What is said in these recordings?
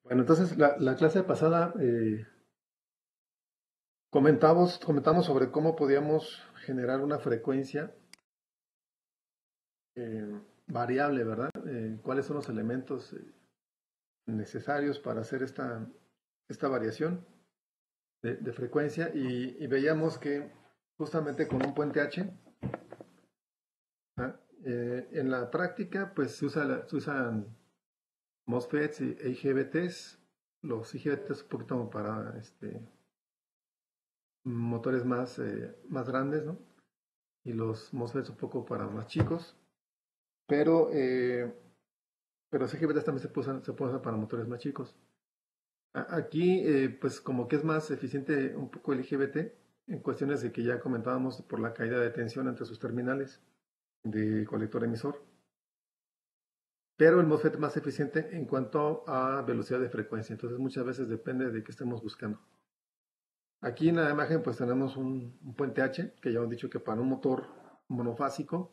Bueno, entonces la clase pasada comentamos sobre cómo podíamos generar una frecuencia variable, ¿verdad? Cuáles son los elementos necesarios para hacer esta variación de frecuencia y veíamos que justamente con un puente H, ¿ah? En la práctica pues se usan MOSFETs e IGBTs. Los IGBTs un poquito para motores más grandes, ¿no? Y los MOSFETs un poco para más chicos, pero, eh, pero CGBTs también se puede usar para motores más chicos. Aquí, pues como que es más eficiente un poco el IGBT en cuestiones de que ya comentábamos por la caída de tensión entre sus terminales de colector emisor, pero el MOSFET es más eficiente en cuanto a velocidad de frecuencia, entonces muchas veces depende de qué estemos buscando. Aquí en la imagen pues tenemos un puente H, que ya hemos dicho que para un motor monofásico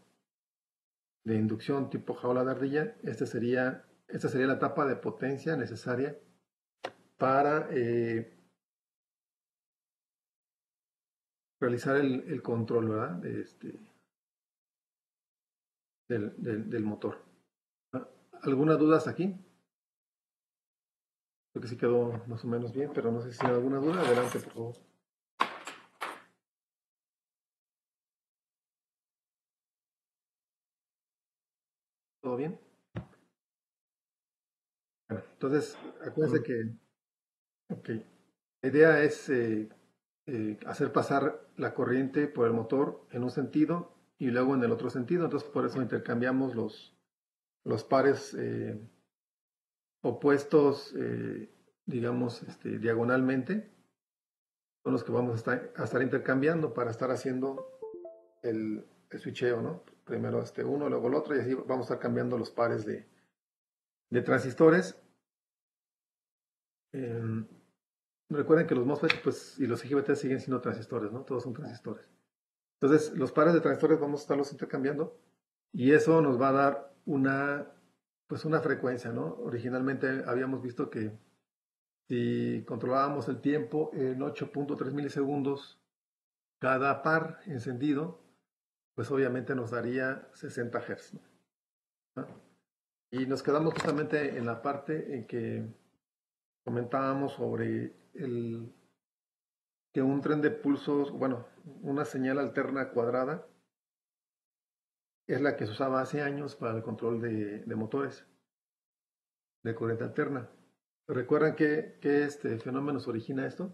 de inducción tipo jaula de ardilla, esta sería la etapa de potencia necesaria para realizar el control, ¿verdad? Del motor. ¿Alguna duda hasta aquí? Creo que sí quedó más o menos bien, pero no sé si hay alguna duda. Adelante, por favor. ¿Todo bien? Bueno, entonces, acuérdense que ok, la idea es hacer pasar la corriente por el motor en un sentido y luego en el otro sentido. Entonces, por eso intercambiamos los pares opuestos, digamos, diagonalmente, son los que vamos a estar intercambiando para estar haciendo el switcheo, ¿no? Primero uno, luego el otro, y así vamos a estar cambiando los pares de transistores. Eh, Recuerden que los MOSFETs pues, y los IGBT siguen siendo transistores, ¿no? Todos son transistores. Entonces, los pares de transistores vamos a estarlos intercambiando y eso nos va a dar pues una frecuencia, ¿no? Originalmente habíamos visto que si controlábamos el tiempo en 8.3 milisegundos cada par encendido, pues obviamente nos daría 60 Hz, ¿no? Y nos quedamos justamente en la parte en que comentábamos sobre que un tren de pulsos, bueno, una señal alterna cuadrada, es la que se usaba hace años para el control de motores de corriente alterna. ¿Recuerdan qué fenómeno se origina esto?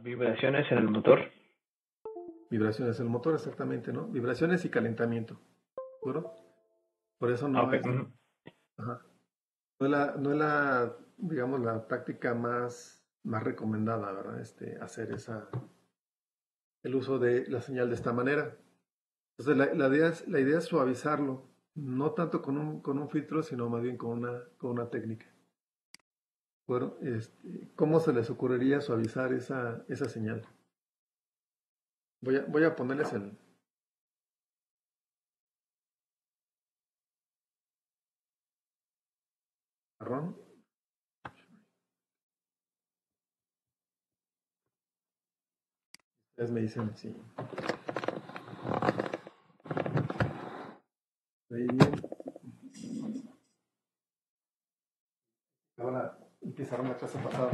Vibraciones en el motor. Vibraciones del motor, exactamente, ¿no? Vibraciones y calentamiento, ¿de acuerdo? Por eso no Ok. es, ajá, no es la, digamos, la práctica más recomendada, ¿verdad? Hacer el uso de la señal de esta manera. Entonces, la idea es suavizarlo, no tanto con un filtro, sino más bien con una técnica. Bueno, ¿cómo se les ocurriría suavizar esa señal? Voy a ponerles el marrón. Ustedes me dicen si veis bien. Ahora empezaron la clase pasada.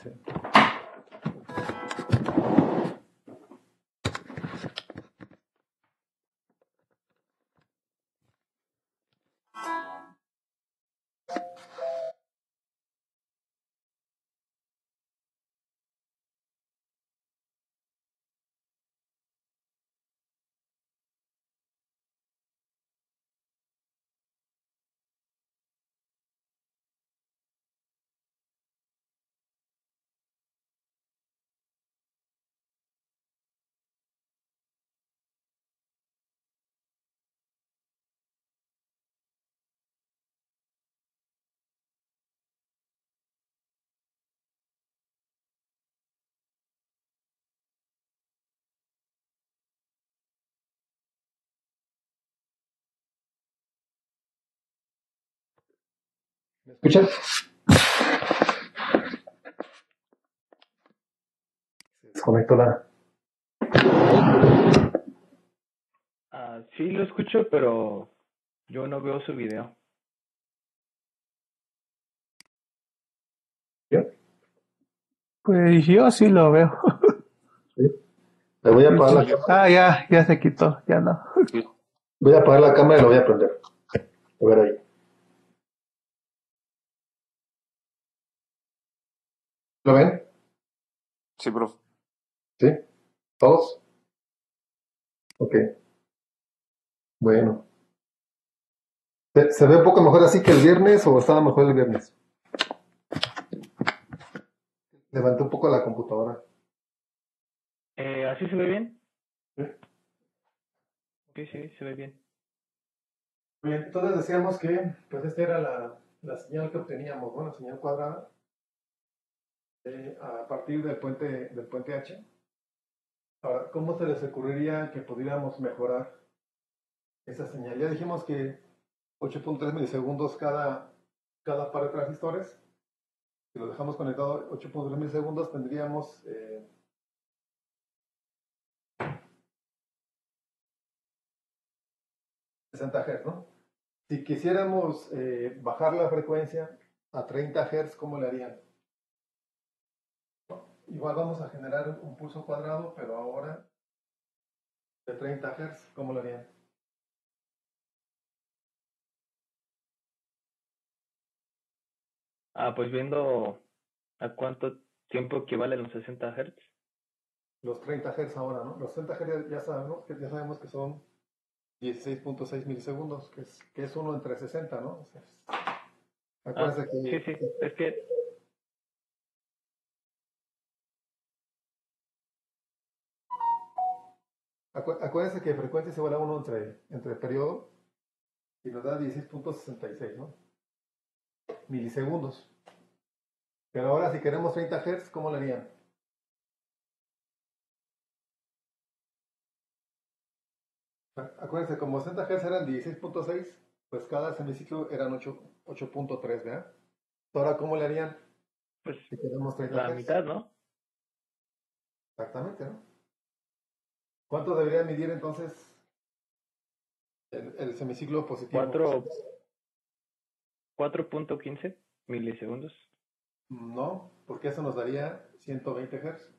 Sí. ¿Me escuchas? Se desconectó la... Sí lo escucho, pero yo no veo su video. ¿Yo? Pues yo sí lo veo. ¿Sí? Le voy a Sí, apagar la sí. cámara. Ya se quitó, ya no. Voy a apagar la cámara y lo voy a prender. A ver ahí. ¿Lo ven? Sí, profe. ¿Sí? ¿Todos? Ok. Bueno. ¿Se ve un poco mejor así que el viernes o estaba mejor el viernes? Levanté un poco la computadora. ¿Así se ve bien? ¿Sí? Sí, se ve bien. Bien, entonces decíamos que pues esta era la señal que obteníamos, ¿no? La señal cuadrada a partir del puente H. Ahora, ¿cómo se les ocurriría que pudiéramos mejorar esa señal? Ya dijimos que 8.3 milisegundos cada par de transistores. Si lo dejamos conectado 8.3 milisegundos, tendríamos 60 Hz, ¿no? Si quisiéramos bajar la frecuencia a 30 Hz, ¿cómo le harían? Igual vamos a generar un pulso cuadrado, pero ahora de 30 Hz, ¿cómo lo harían? Pues viendo a cuánto tiempo equivalen los 60 Hz. Los 30 Hz ahora, ¿no? Los 30 Hz ya sabemos que son 16.6 milisegundos, que es uno entre 60, ¿no? O sea, acuérdense Sí, sí. Es que acuérdense que frecuencia es igual a 1 entre periodo y nos da 16.66, ¿no? Milisegundos. Pero ahora si queremos 30 Hz, ¿cómo lo harían? Acuérdense, como 60 Hz eran 16.6, pues cada semiciclo eran 8.3, ¿verdad? Ahora, ¿cómo le harían pues si queremos 30 la Hz? mitad, ¿no? Exactamente, ¿no? ¿Cuánto debería medir entonces el semiciclo positivo? 4.15 milisegundos. No, porque eso nos daría 120 Hz.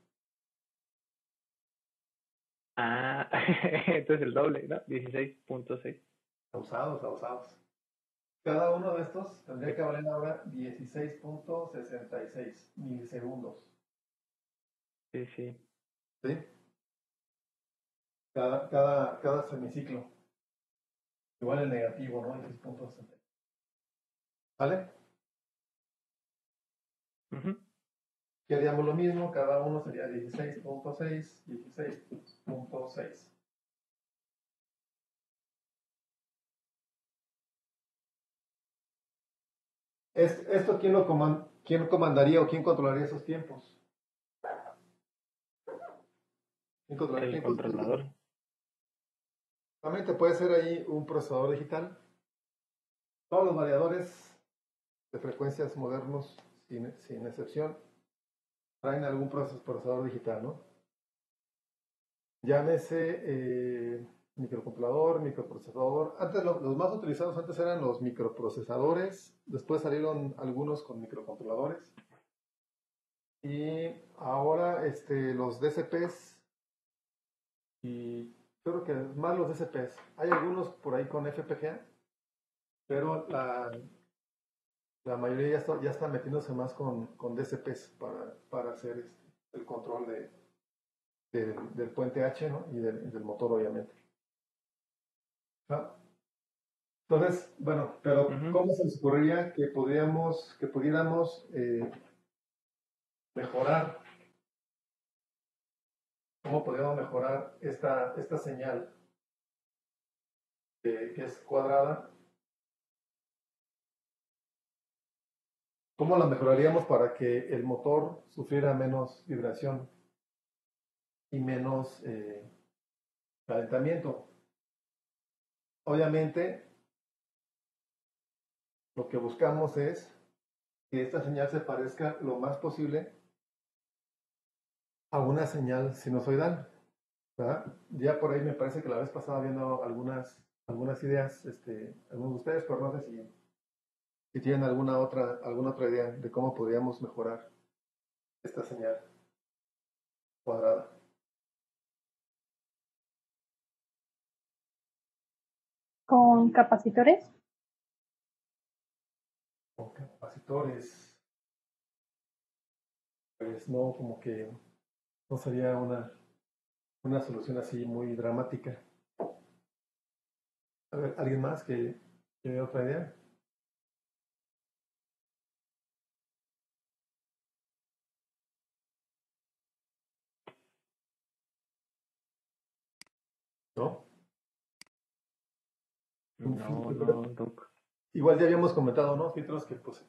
Entonces el doble, ¿no? 16.6. Abusados. Cada uno de estos tendría que valer ahora 16.66 milisegundos. Sí, sí. ¿Sí? Cada semiciclo. Igual el negativo, ¿no? 16.66. ¿Vale? Y haríamos lo mismo, cada uno sería 16.6, 16.6. ¿Esto quién comandaría o quién controlaría esos tiempos? ¿Quién controlaría El tiempos? controlador. Realmente puede ser ahí un procesador digital. Todos los variadores de frecuencias modernos, sin excepción, traen algún procesador digital, ¿no? Llámese microcontrolador, microprocesador. Antes los más utilizados antes eran los microprocesadores, después salieron algunos con microcontroladores y ahora los DCPs y creo que más los DCPs. Hay algunos por ahí con FPGA, pero la mayoría ya está metiéndose más con DCPs para hacer el control del puente H, ¿no? Y del motor, obviamente. ¿No? Entonces, bueno, pero ¿cómo se les ocurriría que pudiéramos mejorar? ¿Cómo podríamos mejorar esta señal que es cuadrada? ¿Cómo la mejoraríamos para que el motor sufriera menos vibración y menos calentamiento? Obviamente, lo que buscamos es que esta señal se parezca lo más posible a una señal sinusoidal, ¿verdad? Ya por ahí me parece que la vez pasada viendo algunas ideas, algunos de ustedes, pero no sé si tienen alguna otra idea de cómo podríamos mejorar esta señal cuadrada. Con capacitores. Con capacitores, pues no, como que no sería una solución así muy dramática. A ver, ¿alguien más que dé otra idea? ¿No? Un No, filtro. Doc. Igual ya habíamos comentado, ¿no? Filtros que pues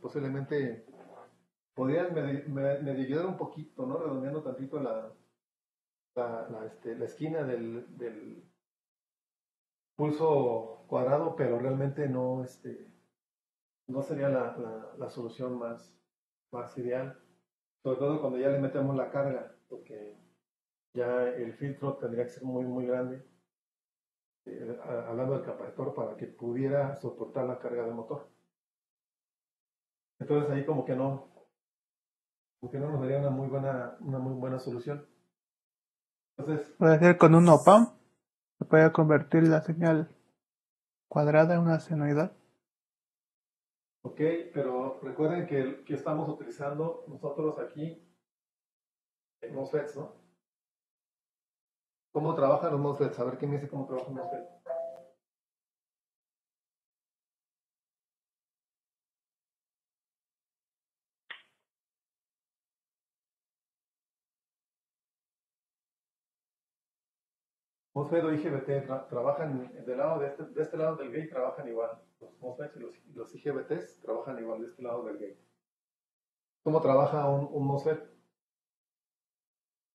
posiblemente podrían medio ayudar un poquito, ¿no? Redondeando tantito la esquina del pulso cuadrado, pero realmente no sería la solución más ideal. Sobre todo cuando ya le metemos la carga, porque ya el filtro tendría que ser muy, muy grande, hablando del capacitor, para que pudiera soportar la carga del motor. Entonces ahí como que no nos daría una muy buena solución. Entonces, Puede ser con un OPAM, se puede convertir la señal cuadrada en una senoidal. ok, pero recuerden que estamos utilizando nosotros aquí MOSFETs, ¿no? ¿Cómo trabajan los MOSFETs? A ver quién me dice cómo trabaja un MOSFET. MOSFET o IGBT trabajan del lado de este lado del gate, trabajan igual. Los MOSFETs y los IGBTs trabajan igual de este lado del gate. ¿Cómo trabaja un MOSFET?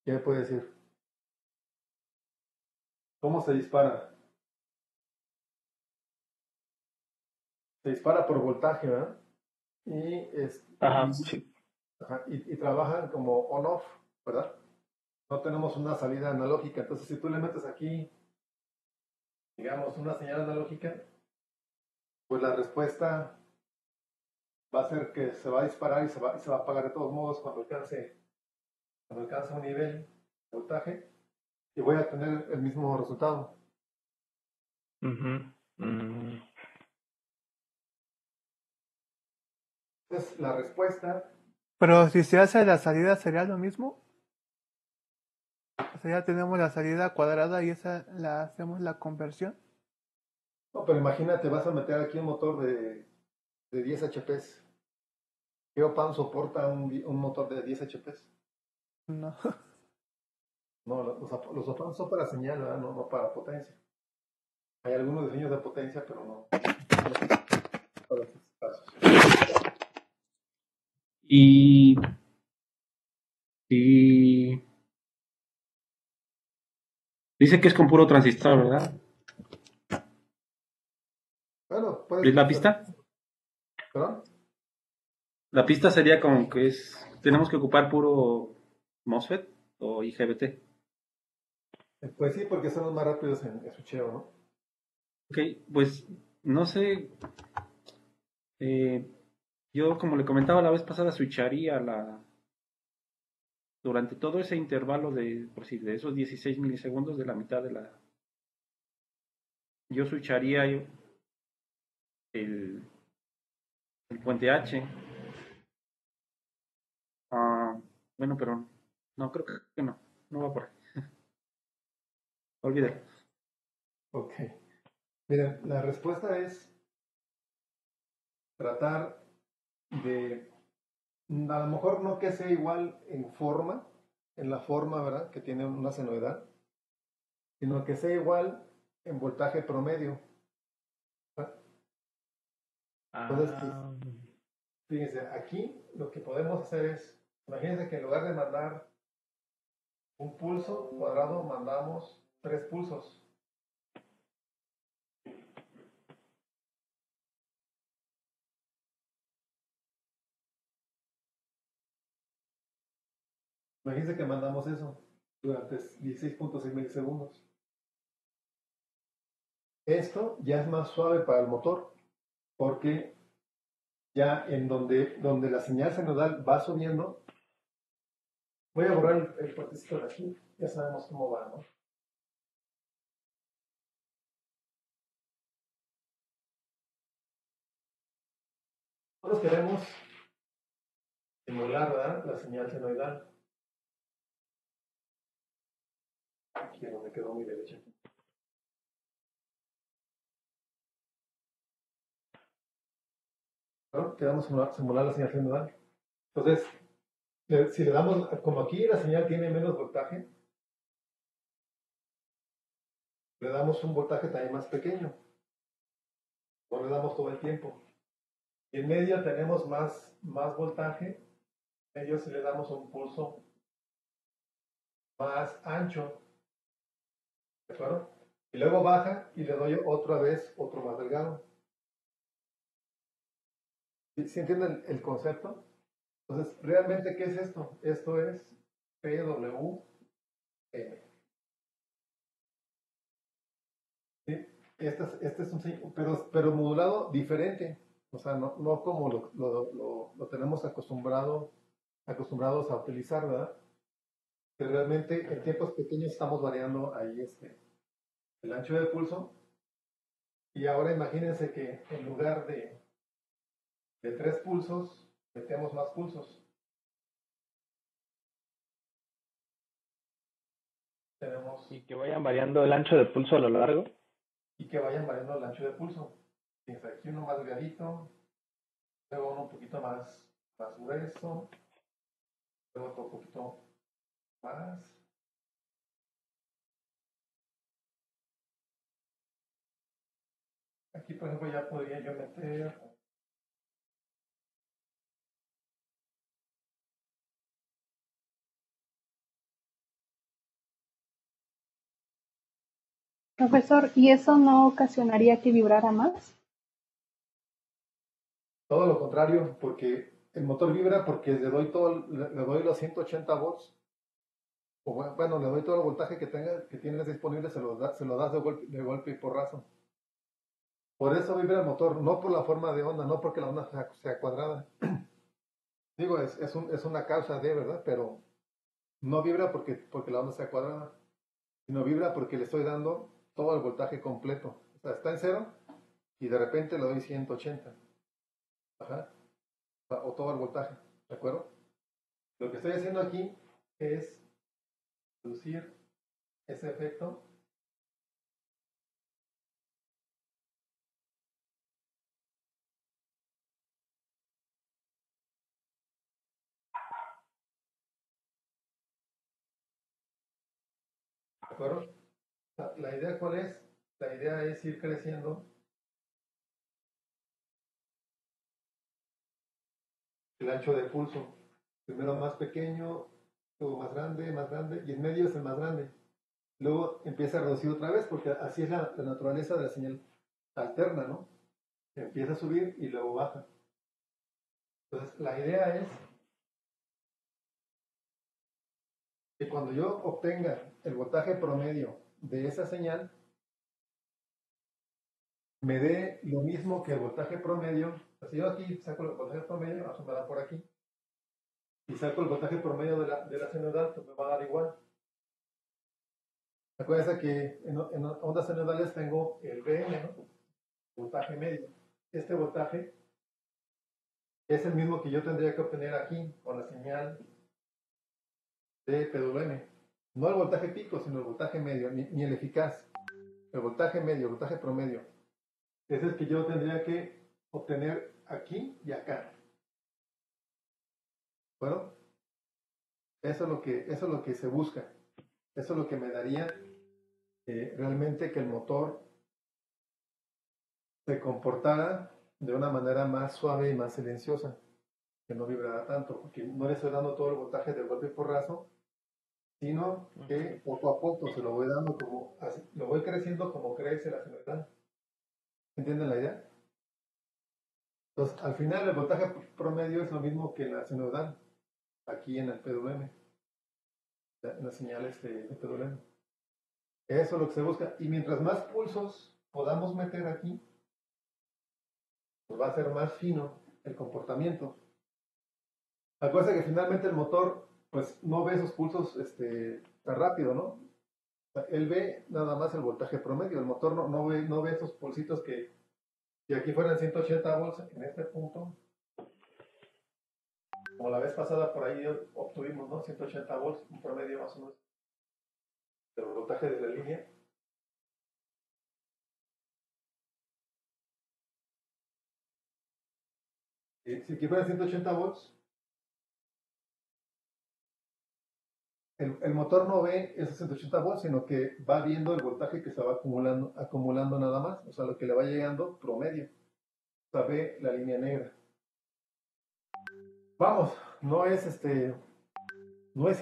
¿Qué me puede decir? ¿Cómo se dispara? Se dispara por voltaje, ¿verdad? Ajá, sí. Y trabajan como on-off, ¿verdad? No tenemos una salida analógica, entonces si tú le metes aquí, digamos, una señal analógica, pues la respuesta va a ser que se va a disparar y se va a apagar de todos modos cuando alcance un nivel de voltaje y voy a tener el mismo resultado. Ujú. Mm, Entonces la respuesta, Pero si se hace la salida, ¿sería lo mismo? O sea, ya tenemos la salida cuadrada y esa la hacemos la conversión. no, pero imagínate, vas a meter aquí un motor de 10 HPs. ¿Qué OPAM soporta un motor de 10 HPs? No. No, los OPAM son para señal, ¿verdad? No para potencia. Hay algunos diseños de potencia, pero no para estos casos. Y, y dice que es con puro transistor, ¿verdad? Bueno, ¿Es la pista? ¿Perdón? La pista sería como que tenemos que ocupar puro MOSFET o IGBT. Pues sí, porque son los más rápidos en switcheo, ¿no? Ok, pues no sé, yo como le comentaba la vez pasada, switcharía durante todo ese intervalo de esos 16 milisegundos de la mitad yo switcharía el, el puente H. Bueno, pero no, creo que no va por ahí. Olvídalo. Ok. Miren, la respuesta es tratar de, a lo mejor no que sea igual en la forma, ¿verdad? Que tiene una senoidal, sino que sea igual en voltaje promedio, ¿verdad? Entonces, pues, ah, fíjense, aquí lo que podemos hacer es, imagínense que en lugar de mandar un pulso cuadrado, mandamos 3 pulsos. Imagínense que mandamos eso durante 16.6 milisegundos. Esto ya es más suave para el motor, porque ya en donde la señal sinodal va subiendo, voy a borrar el puertecito de aquí, ya sabemos cómo va, ¿no? Nosotros queremos simular, ¿verdad?, la señal senoidal. Aquí es donde quedó mi derecha. ¿No? Queremos simular la señal senoidal. Entonces, si le damos, como aquí la señal tiene menos voltaje, le damos un voltaje también más pequeño. No le damos todo el tiempo. Y en medio tenemos más voltaje. En medio si le damos un pulso más ancho. ¿De acuerdo? Y luego baja y le doy otra vez otro más delgado. ¿Sí entienden el concepto? Entonces, ¿realmente qué es esto? Esto es PWM. ¿Sí? Este es un pero modulado diferente. O sea, no como lo tenemos acostumbrados a utilizar, ¿verdad? Que realmente en tiempos pequeños estamos variando ahí el ancho de pulso. Y ahora imagínense que en lugar de 3 pulsos, metemos más pulsos. Tenemos Y que vayan variando el ancho de pulso a lo largo. y que vayan variando el ancho de pulso. Fíjense, aquí uno más delgadito, luego uno un poquito más grueso, luego otro un poquito más. Aquí, por ejemplo, ya podría yo meter Profesor, ¿y eso no ocasionaría que vibrara más? todo lo contrario, porque el motor vibra porque le doy los 180 volts. O bueno, le doy todo el voltaje que tienes disponible, se lo das de golpe y porrazo. Por eso vibra el motor, no por la forma de onda, no porque la onda sea cuadrada. Digo, es una causa de, ¿verdad? Pero no vibra porque la onda sea cuadrada, sino vibra porque le estoy dando todo el voltaje completo. O sea, está en cero y de repente le doy 180. Ajá. O todo el voltaje, ¿de acuerdo? Lo que estoy haciendo aquí es reducir ese efecto. ¿De acuerdo? La idea cuál es? La idea es ir creciendo el ancho de pulso. Primero más pequeño, luego más grande, y en medio es el más grande. Luego empieza a reducir otra vez, porque así es la naturaleza de la señal alterna, ¿no? Empieza a subir y luego baja. Entonces, la idea es que cuando yo obtenga el voltaje promedio de esa señal, me dé lo mismo que el voltaje promedio. Si yo aquí saco el voltaje promedio, vamos a dar por aquí, y saco el voltaje promedio de la senoidal, pues me va a dar igual. Acuérdense que en ondas senoidales tengo el VM, ¿no? Voltaje medio. Este voltaje es el mismo que yo tendría que obtener aquí con la señal de PWM. No el voltaje pico, sino el voltaje medio, ni el eficaz. El voltaje medio, el voltaje promedio. Ese es el que yo tendría que obtener aquí y acá. Bueno, eso es lo que se busca. Eso es lo que me daría realmente que el motor se comportara de una manera más suave y más silenciosa, que no vibrara tanto, porque no le estoy dando todo el voltaje de golpe y porrazo, sino que poco a poco se lo voy dando como, así, lo voy creciendo como crece la senoidal. ¿Entienden la idea? Entonces, al final el voltaje promedio es lo mismo que la senoidal, aquí en el PWM. la señal de PWM. Eso es lo que se busca. Y mientras más pulsos podamos meter aquí, pues va a ser más fino el comportamiento. Acuérdense que finalmente el motor pues no ve esos pulsos tan rápido, ¿no? O sea, él ve nada más el voltaje promedio. El motor no ve esos pulsitos que si aquí fueran 180 volts en este punto, como la vez pasada por ahí obtuvimos, ¿no? 180 volts, un promedio más o menos del voltaje de la línea. Si aquí fueran 180 volts, el motor no ve esos 180 volts, sino que va viendo el voltaje que se va acumulando nada más, o sea, lo que le va llegando promedio. O sea, ve la línea negra. Vamos, no es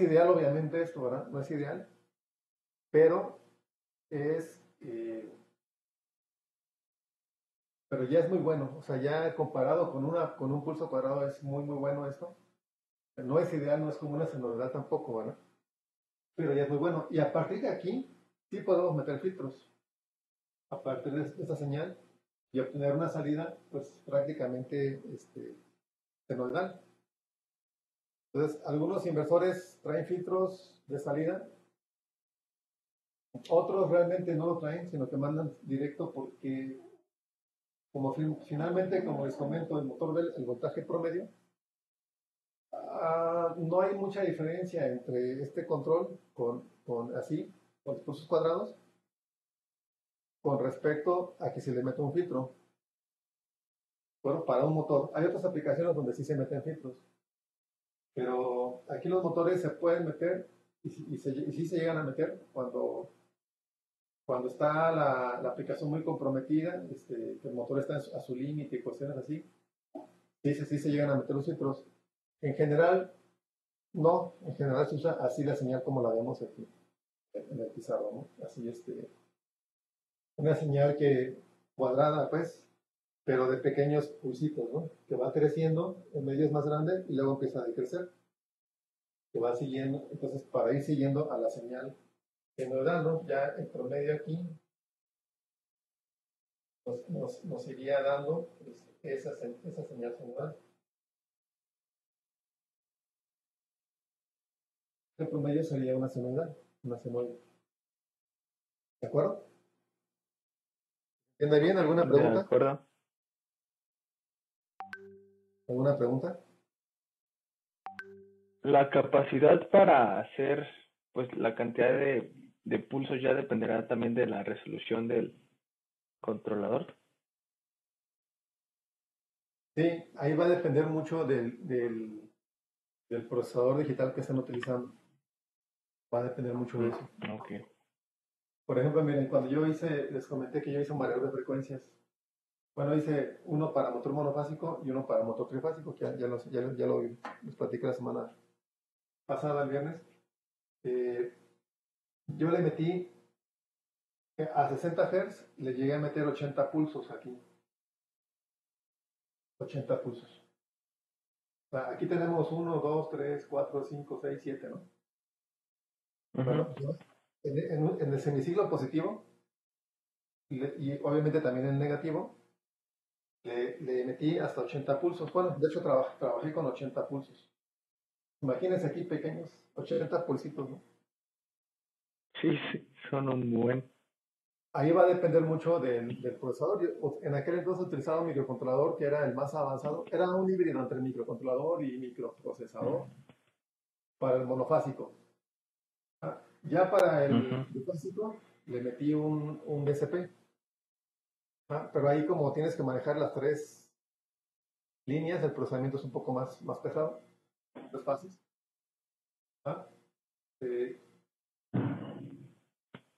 ideal obviamente esto, ¿verdad? No es ideal, pero pero ya es muy bueno. O sea, ya comparado con un pulso cuadrado es muy, muy bueno esto. No es ideal, no es como una sonoridad tampoco, ¿verdad? Pero ya es muy bueno. Y a partir de aquí, sí podemos meter filtros. A partir de esta señal y obtener una salida, pues prácticamente senoidal. Entonces, algunos inversores traen filtros de salida, otros realmente no lo traen, sino que mandan directo porque, como finalmente, como les comento, el motor ve el voltaje promedio. No hay mucha diferencia entre este control con los pulsos cuadrados, con respecto a que se le mete un filtro. Bueno, para un motor. Hay otras aplicaciones donde sí se meten filtros, pero aquí los motores se pueden meter y sí se llegan a meter cuando está la aplicación muy comprometida, que el motor está a su límite y cuestiones así. Sí se llegan a meter los filtros. En general, no, en general se usa así la señal como la vemos aquí en el pizarro, ¿no? Así una señal cuadrada, pues, pero de pequeños pulsitos, ¿no? Que va creciendo, en medio es más grande y luego empieza a decrecer, que va siguiendo, entonces para ir siguiendo a la señal que nos da, ¿no? Ya el promedio aquí nos iría dando esa señal general. El promedio sería una senoidal, una senoide. ¿De acuerdo? ¿Entiende bien? ¿Alguna De pregunta? acuerdo. ¿Alguna pregunta? La capacidad para hacer, pues, la cantidad de pulsos ya dependerá también de la resolución del controlador. Sí, ahí va a depender mucho del procesador digital que estén utilizando. Va a depender mucho de eso. Ok. Por ejemplo, miren, cuando les comenté que yo hice un variador de frecuencias. Bueno, hice uno para motor monofásico y uno para motor trifásico, que les platiqué la semana pasada, el viernes. Yo le metí a 60 Hz, le llegué a meter 80 pulsos aquí. 80 pulsos. O sea, aquí tenemos 1, 2, 3, 4, 5, 6, 7, ¿no? Bueno, en el semiciclo positivo y obviamente también en el negativo, le metí hasta 80 pulsos. Bueno, de hecho trabajé con 80 pulsos. Imagínense aquí pequeños, 80 pulsitos, ¿no? Sí, son un buen. Ahí va a depender mucho del procesador. En aquel entonces utilizaba un microcontrolador que era el más avanzado. Era un híbrido entre microcontrolador y microprocesador para el monofásico. Ya para el bifásico le metí un DSP. Pero ahí como tienes que manejar las tres líneas, el procesamiento es un poco más pesado, más fácil. Eh,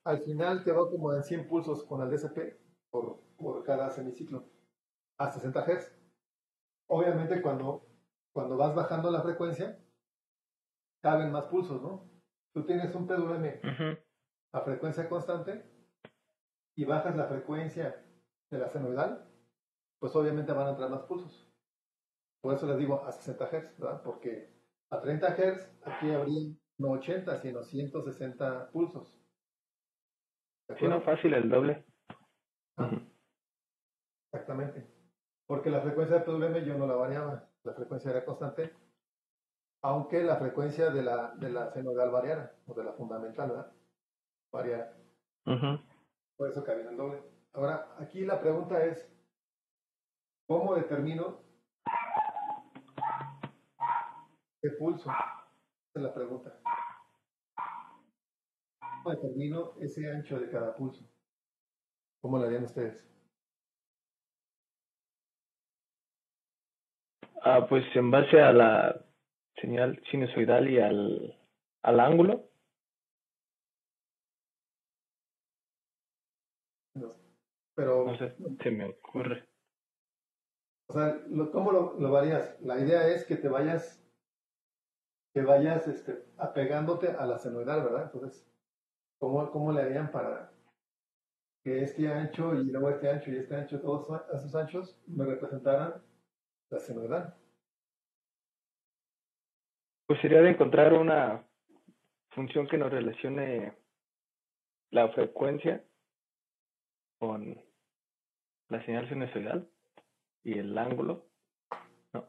Al final te va como en 100 pulsos con el DSP por cada semiciclo a 60 Hz. Obviamente cuando vas bajando la frecuencia, caben más pulsos, ¿no? Tú tienes un PWM a frecuencia constante y bajas la frecuencia de la senoidal, pues obviamente van a entrar más pulsos. Por eso les digo a 60 Hz, ¿verdad? Porque a 30 Hz aquí habría no 80, sino 160 pulsos. ¿De Sí, no, acuerdo? fácil, el doble. Ah, Ujú. exactamente. Porque la frecuencia de PWM yo no la variaba, la frecuencia era constante, aunque la frecuencia de la senoidal variara, o de la fundamental, ¿verdad? Variara. Ujú. Por eso cabía en el doble. Ahora, aquí la pregunta es, ¿cómo determino qué pulso? Esa es la pregunta. ¿Cómo determino ese ancho de cada pulso? ¿Cómo lo harían ustedes? Pues en base a la señal sinusoidal y al ángulo, No, no pero, sé, se me ocurre. o sea, ¿cómo lo varías? La idea es que vayas apegándote a la senoidal, ¿verdad? Entonces, ¿cómo le harían para que este ancho y luego este ancho y este ancho, todos esos anchos me representaran la senoidal? Pues sería de encontrar una función que nos relacione la frecuencia con la señal sinusoidal y el ángulo, ¿no?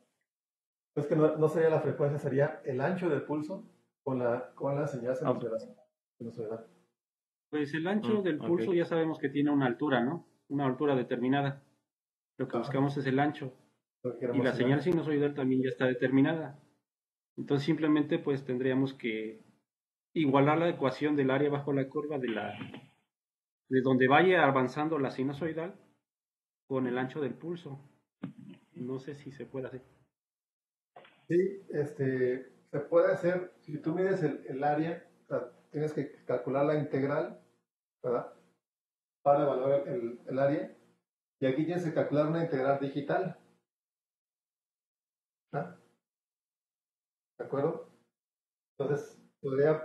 Es que no sería la frecuencia, sería el ancho del pulso con la señal Ah, ok. sinusoidal. Pues el ancho del pulso ya sabemos que tiene una altura, ¿no? Una altura determinada. Lo que Ajá, buscamos es el ancho. lo que Y queremos la es el señal ancho. sinusoidal también ya está determinada. Entonces simplemente pues tendríamos que igualar la ecuación del área bajo la curva de donde vaya avanzando la sinusoidal con el ancho del pulso. No sé si se puede hacer. Sí, se puede hacer, si tú mides el área, o sea, tienes que calcular la integral, ¿verdad? Para evaluar el área. Y aquí tienes que calcular una integral digital, ¿ah? ¿De acuerdo? Entonces,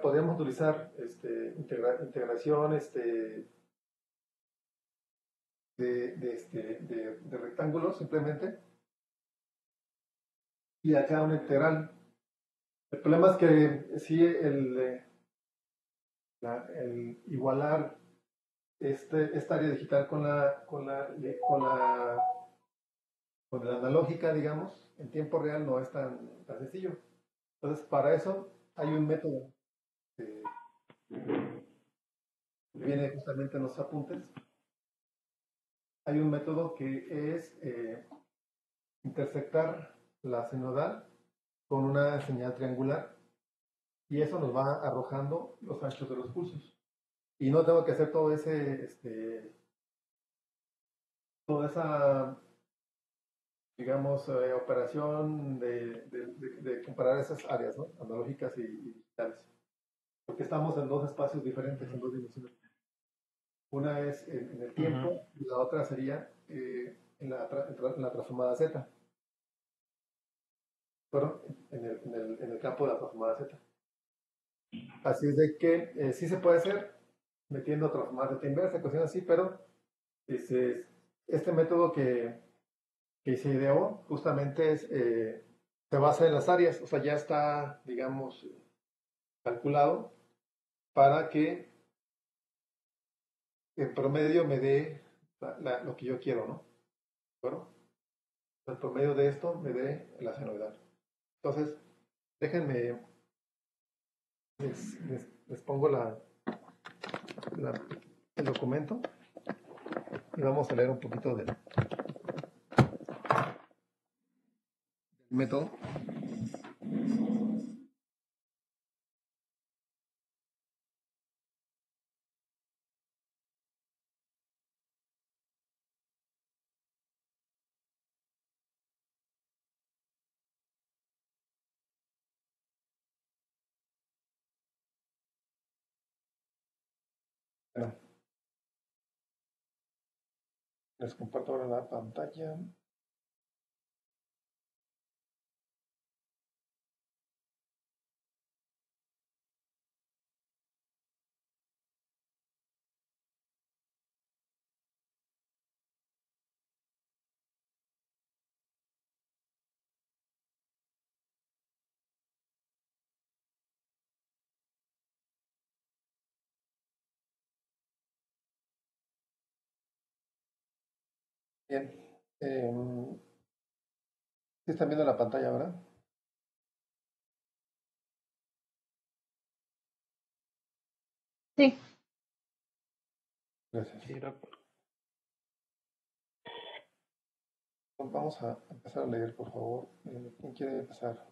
podríamos utilizar integración de rectángulos simplemente y acá una integral. El problema es que sí, el igualar esta área digital con la analógica, digamos, en tiempo real no es tan sencillo. Entonces, para eso hay un método que viene justamente en los apuntes. Hay un método que es intersectar la sinodal con una señal triangular y eso nos va arrojando los anchos de los pulsos. Y no tengo que hacer toda esa, digamos, operación de comparar esas áreas, ¿no? Analógicas y digitales. Porque estamos en dos espacios diferentes, en dos dimensiones. Una es en el Ujú. tiempo y la otra sería en la transformada Z. Bueno, en el campo de la transformada Z. Así es de que sí se puede hacer metiendo transformada Z inversa, cuestiones así, pero este, este método que se ideó justamente se basa en las áreas, o sea, ya está, digamos, calculado para que en promedio me dé lo que yo quiero, ¿no? Bueno, el promedio de esto me dé la senoidal. Entonces, déjenme, les pongo el documento y vamos a leer un poquito del método. Bueno, les comparto ahora la pantalla. Bien. ¿Sí están viendo la pantalla, verdad? Sí, Gracias. Sí, Vamos a empezar a leer, por favor. ¿Quién quiere empezar?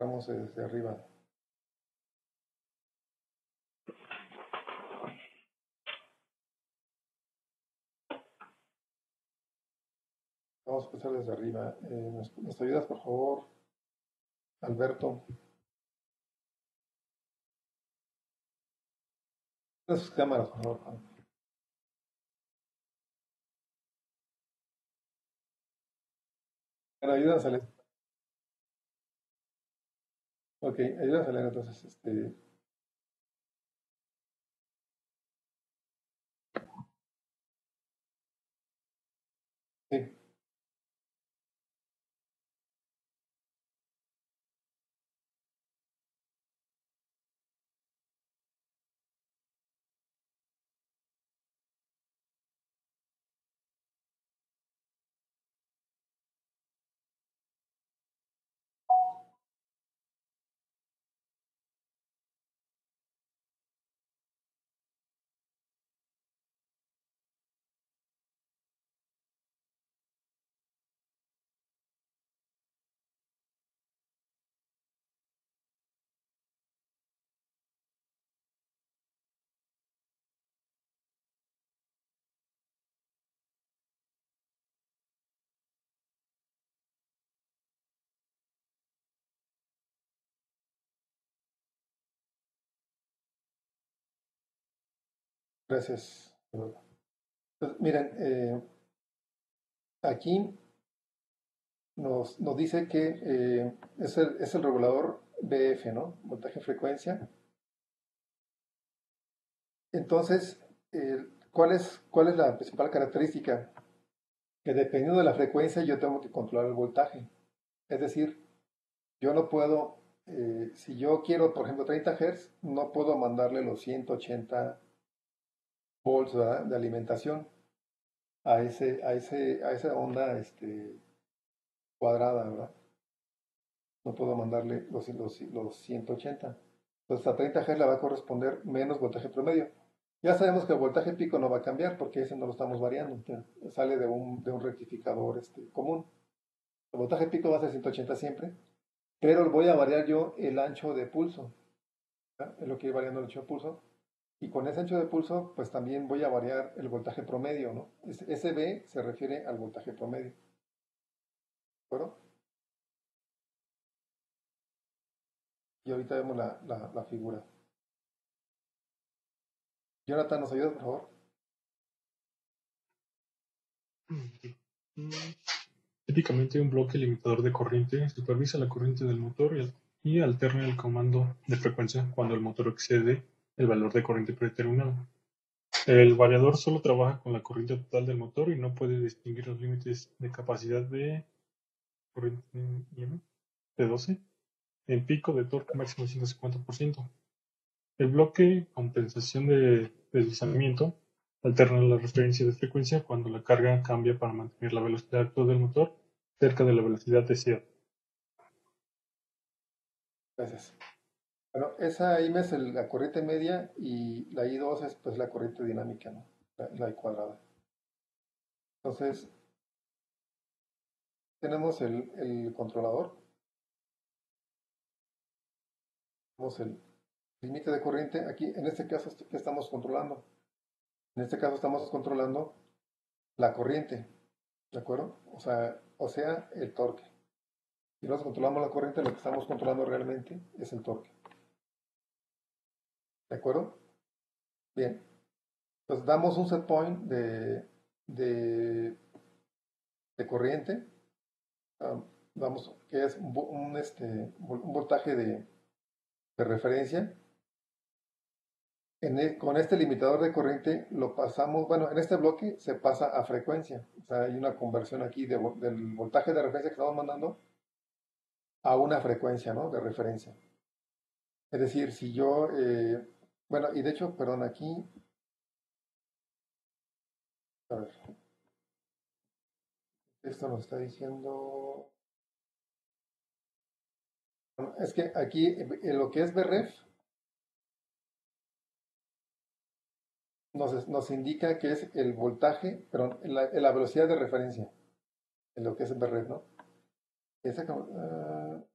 Vamos desde arriba. Vamos a empezar desde arriba. ¿Nos ayudas, por favor, Alberto? De sus cámaras, por favor. Bueno, ayúdanos a leer. Ok, ayúdanos a leer entonces. Sí, gracias. Pues, miren, aquí nos dice que es el regulador BF, ¿no? Voltaje-frecuencia. Entonces, cuál es la principal característica? Que dependiendo de la frecuencia yo tengo que controlar el voltaje. Es decir, yo no puedo, si yo quiero, por ejemplo, 30 Hz, no puedo mandarle los 180 volts, ¿verdad?, de alimentación a esa onda cuadrada, ¿verdad? No puedo mandarle los 180. Entonces a 30 Hz le va a corresponder menos voltaje promedio. Ya sabemos que el voltaje pico no va a cambiar porque ese no lo estamos variando. Sale de un rectificador común. El voltaje pico va a ser 180 siempre, pero voy a variar yo el ancho de pulso. ¿verdad? Es lo que ir variando el ancho de pulso. Y con ese ancho de pulso, pues también voy a variar el voltaje promedio, ¿no? SB se refiere al voltaje promedio. ¿De acuerdo? Y ahorita vemos la figura. Jonathan, ¿nos ayudas, por favor? Típicamente, un bloque limitador de corriente supervisa la corriente del motor y alterna el comando de frecuencia cuando el motor excede el valor de corriente predeterminado. El variador solo trabaja con la corriente total del motor y no puede distinguir los límites de capacidad de corriente de 12 en pico de torque máximo 150%. El bloque compensación de deslizamiento alterna la referencia de frecuencia cuando la carga cambia para mantener la velocidad actual del motor cerca de la velocidad deseada. Gracias. Bueno, esa IM es la corriente media y la I2 es pues la corriente dinámica, ¿no? La I cuadrada. Entonces, tenemos el controlador, tenemos el límite de corriente. Aquí, en este caso, ¿qué estamos controlando? En este caso estamos controlando la corriente, ¿de acuerdo? O sea, el torque. Si nosotros controlamos la corriente, lo que estamos controlando realmente es el torque. ¿De acuerdo? Bien. Entonces damos un set point de corriente. Vamos, que es un voltaje de referencia. Con este limitador de corriente lo pasamos, bueno, en este bloque se pasa a frecuencia. O sea, hay una conversión aquí del voltaje de referencia que estamos mandando a una frecuencia, ¿no? De referencia. Es decir, si yo, bueno, y de hecho, perdón, aquí, a ver, Esto nos está diciendo... Bueno, es que aquí, en lo que es BREF, nos indica que es el voltaje, perdón, la velocidad de referencia, en lo que es BREF, ¿no? Esa, ok.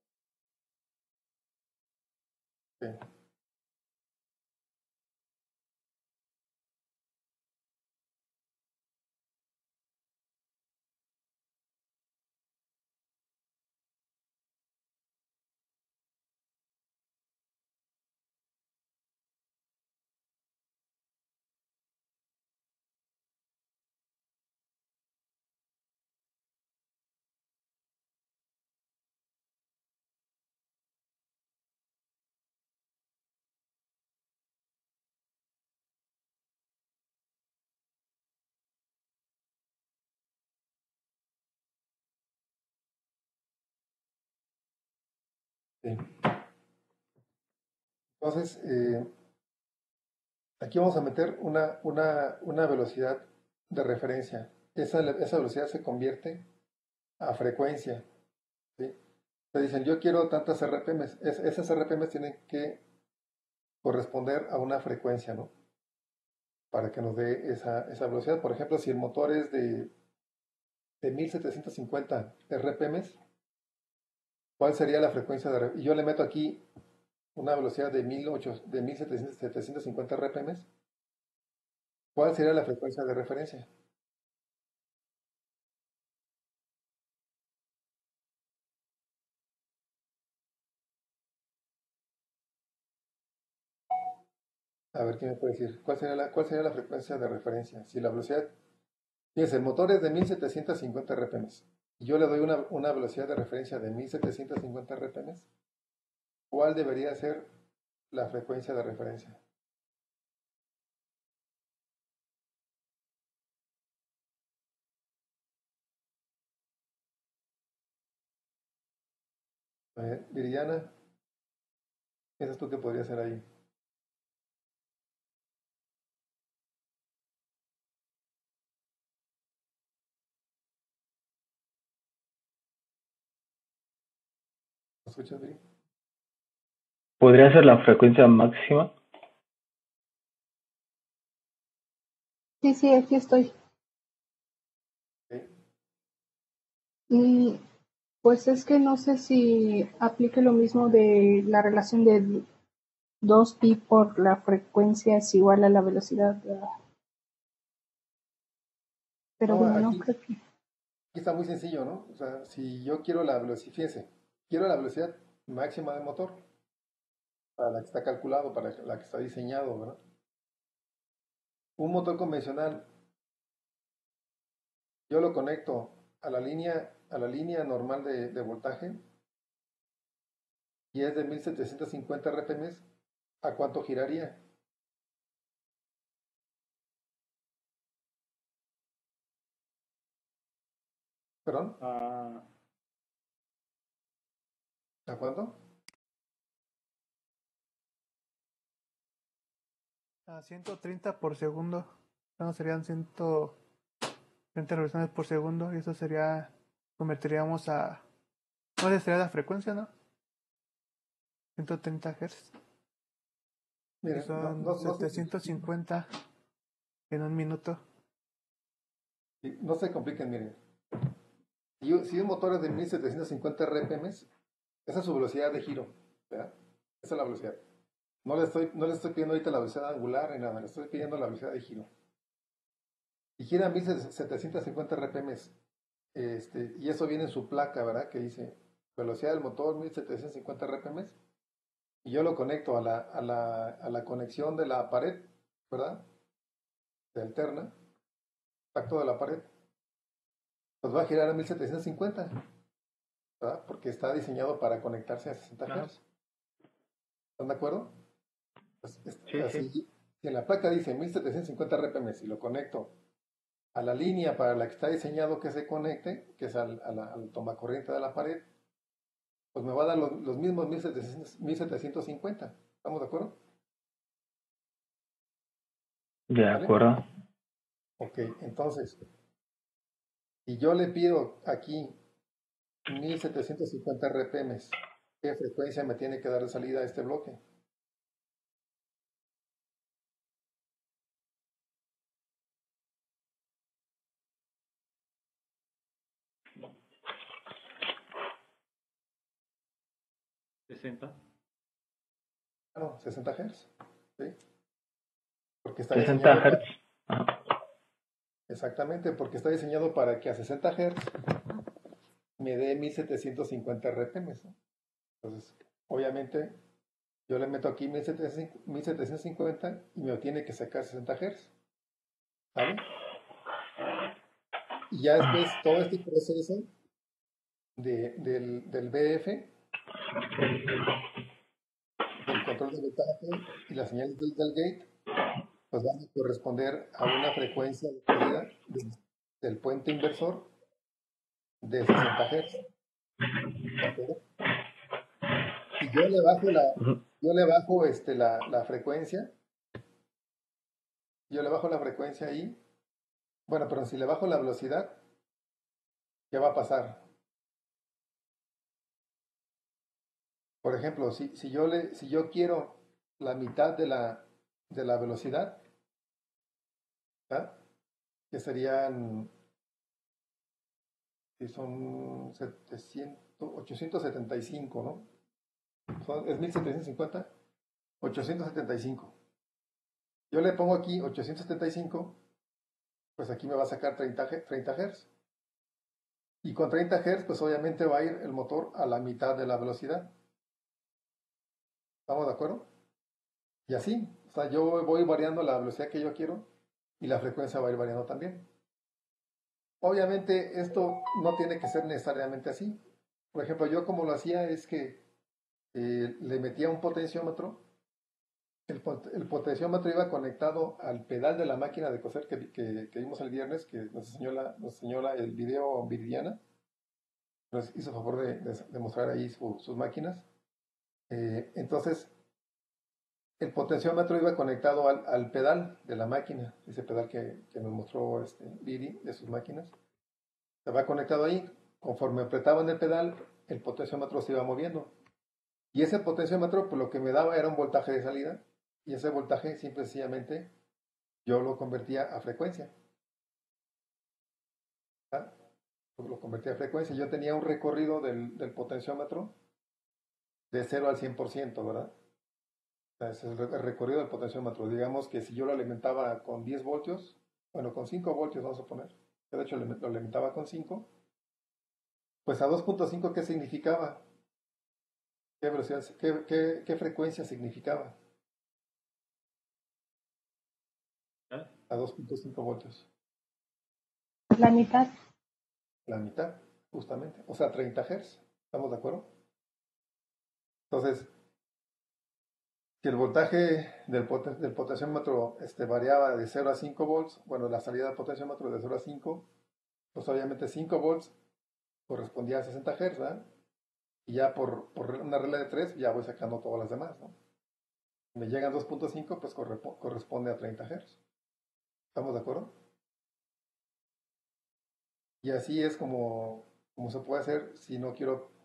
Sí. Entonces, aquí vamos a meter una velocidad de referencia. Esa velocidad se convierte a frecuencia. ¿Sí? Te dicen, yo quiero tantas RPMs. Esas RPMs tienen que corresponder a una frecuencia, ¿no? Para que nos dé esa velocidad. Por ejemplo, si el motor es de 1750 RPMs, ¿cuál sería la frecuencia y yo le meto aquí una velocidad de 1750 RPMs? ¿Cuál sería la frecuencia de referencia? A ver, ¿qué me puede decir? ¿Cuál sería la frecuencia de referencia? Si la velocidad... Fíjense, el motor es de 1750 RPMs y yo le doy una velocidad de referencia de 1750 RPMs. ¿Cuál debería ser la frecuencia de referencia? Viridiana, ¿qué piensas tú que podría ser ahí? ¿Me escuchas, Viri? ¿Podría ser la frecuencia máxima? Sí, sí, aquí estoy. Ok. Y pues es que no sé si aplique lo mismo de la relación de 2pi por la frecuencia es igual a la velocidad. Pero No, bueno, no aquí creo que... está muy sencillo, ¿no? O sea, si yo quiero la velocidad, fíjense, quiero la velocidad máxima del motor, para la que está calculado, para la que está diseñado, ¿verdad? Un motor convencional, yo lo conecto a la línea normal de voltaje y es de 1750 RPMs, ¿a cuánto giraría? ¿Perdón? ¿A cuánto? A 130 por segundo. No, serían 130 revoluciones por segundo. Y eso sería. Convertiríamos a. ¿Cuál sería la frecuencia, no? 130 Hz. Y Miren, no, son no, no, 750 en un minuto. no se compliquen, miren. Si un motor es de 1750 RPMs, esa es su velocidad de giro, ¿verdad? Esa es la velocidad. No le estoy pidiendo ahorita la velocidad angular ni nada, le estoy pidiendo la velocidad de giro. Y gira a 1750 RPMs, y eso viene en su placa, ¿verdad? Que dice velocidad del motor 1750 RPMs, y yo lo conecto a la conexión de la pared, ¿verdad? De alterna, tacto de la pared, pues va a girar a 1750, ¿verdad? Porque está diseñado para conectarse a 60 Hz. ¿Están de acuerdo? Pues, Sí, así, sí. si en la placa dice 1750 RPM y lo conecto a la línea para la que está diseñado que se conecte, que es al tomacorriente de la pared, pues me va a dar los mismos 1750. ¿Estamos de acuerdo? De ¿Vale? acuerdo. Ok, entonces, Y yo le pido aquí 1750 RPMs, ¿qué frecuencia me tiene que dar de salida a este bloque? ¿60? No, 60 Hz, ¿sí? Porque está 60 diseñado para, Hz. Ajá. exactamente, porque está diseñado para que a 60 Hz me dé 1750 RPMs, ¿no? Entonces, obviamente, yo le meto aquí 1750 y me tiene que sacar 60 Hz, ¿vale? Y ya después todo este proceso del BF, del control de voltaje y las señales del gate, pues van a corresponder a una frecuencia de salida del puente inversor de 60 Hz. ¿De acuerdo? Si yo le bajo Ujú. la frecuencia, yo le bajo la frecuencia ahí, bueno, pero si le bajo la velocidad, ¿qué va a pasar? Por ejemplo, si yo quiero la mitad de la velocidad, ¿verdad? Que serían, que son 875, ¿no? Es 1750, 875. Yo le pongo aquí 875, pues aquí me va a sacar 30 Hz. Y con 30 Hz, pues obviamente va a ir el motor a la mitad de la velocidad. ¿Estamos de acuerdo? Y así, o sea, yo voy variando la velocidad que yo quiero y la frecuencia va a ir variando también. Obviamente esto no tiene que ser necesariamente así. Por ejemplo, yo como lo hacía es que le metía un potenciómetro. El potenciómetro iba conectado al pedal de la máquina de coser que vimos el viernes, que nos enseñó el video Viridiana. Nos hizo favor de mostrar ahí sus máquinas. Entonces, el potenciómetro iba conectado al pedal de la máquina, ese pedal que nos mostró Viri de sus máquinas. Se va conectado ahí. Conforme apretaban el pedal, el potenciómetro se iba moviendo. Y ese potenciómetro, pues lo que me daba era un voltaje de salida. Y ese voltaje, simple y sencillamente, yo lo convertía a frecuencia. ¿Verdad? Lo convertía a frecuencia. Yo tenía un recorrido del potenciómetro de 0 al 100%, ¿verdad? O sea, ese es el recorrido del potenciómetro. Digamos que si yo lo alimentaba con 10 voltios, bueno, con 5 voltios vamos a poner, que de hecho lo alimentaba con 5, pues a 2.5, ¿qué significaba? ¿Qué velocidad, qué frecuencia significaba? ¿Ah? A 2.5 voltios. La mitad. La mitad, justamente. O sea, 30 Hz. ¿Estamos de acuerdo? Entonces, si el voltaje del potenciómetro variaba de 0 a 5 volts, bueno, la salida del potenciómetro de 0 a 5, pues obviamente 5 volts correspondía a 60 Hz, ¿verdad? Y ya por una regla de 3 ya voy sacando todas las demás, ¿no? Me llegan 2.5, pues corresponde a 30 Hz. ¿Estamos de acuerdo? Y así es como se puede hacer si no quiero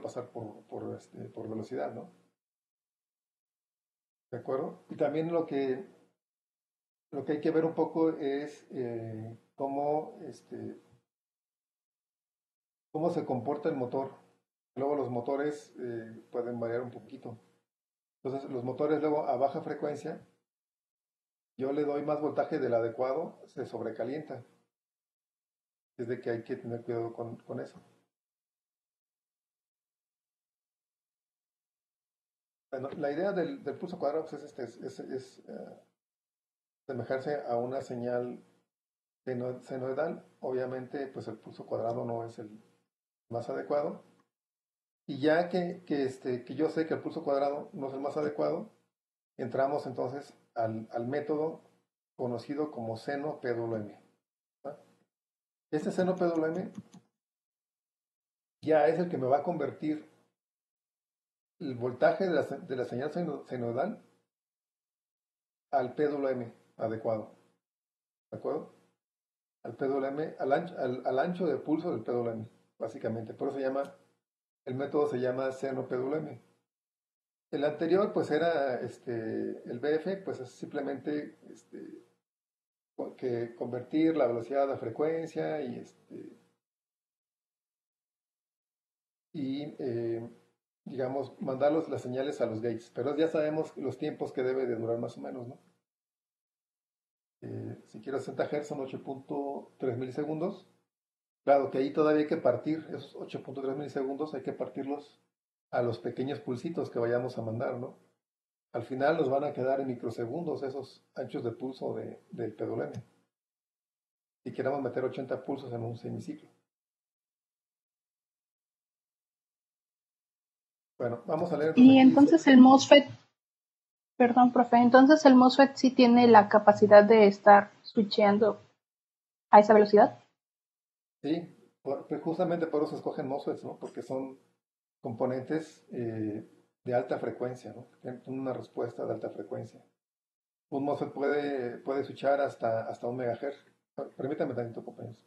pasar por velocidad, ¿no? ¿De acuerdo? Y también lo que hay que ver un poco es cómo se comporta el motor. Luego los motores pueden variar un poquito. Entonces los motores luego a baja frecuencia, yo le doy más voltaje del adecuado, se sobrecalienta. Es de que hay que tener cuidado con eso. Bueno, la idea del pulso cuadrado pues, es asemejarse a una señal senoidal. Obviamente, pues el pulso cuadrado no es el más adecuado. Y ya que yo sé que el pulso cuadrado no es el más adecuado, entramos entonces al método conocido como seno PWM. ¿Va? Este seno PWM ya es el que me va a convertir el voltaje de la señal senoidal al PWM adecuado. ¿De acuerdo? al PWM, al ancho de pulso del PWM, básicamente. Por eso el método se llama seno PWM. El anterior, pues era el BF, pues es simplemente que convertir la velocidad a frecuencia y digamos, mandar las señales a los gates. Pero ya sabemos los tiempos que debe de durar más o menos, ¿no? Si quiero 60 Hz son 8.3 milisegundos. Claro que ahí todavía hay que partir esos 8.3 milisegundos, hay que partirlos a los pequeños pulsitos que vayamos a mandar, ¿no? Al final nos van a quedar en microsegundos esos anchos de pulso del PWM. Si queremos meter 80 pulsos en un semiciclo. Bueno, vamos a leer entonces Y aquí. entonces el MOSFET, perdón, profe, entonces el MOSFET sí tiene la capacidad de estar switcheando a esa velocidad. Sí, pues justamente por eso se escogen MOSFETs, ¿no? Porque son componentes de alta frecuencia, ¿no? Tienen una respuesta de alta frecuencia. Un MOSFET puede switchar hasta 1 MHz. Permítame tantito, compañeros.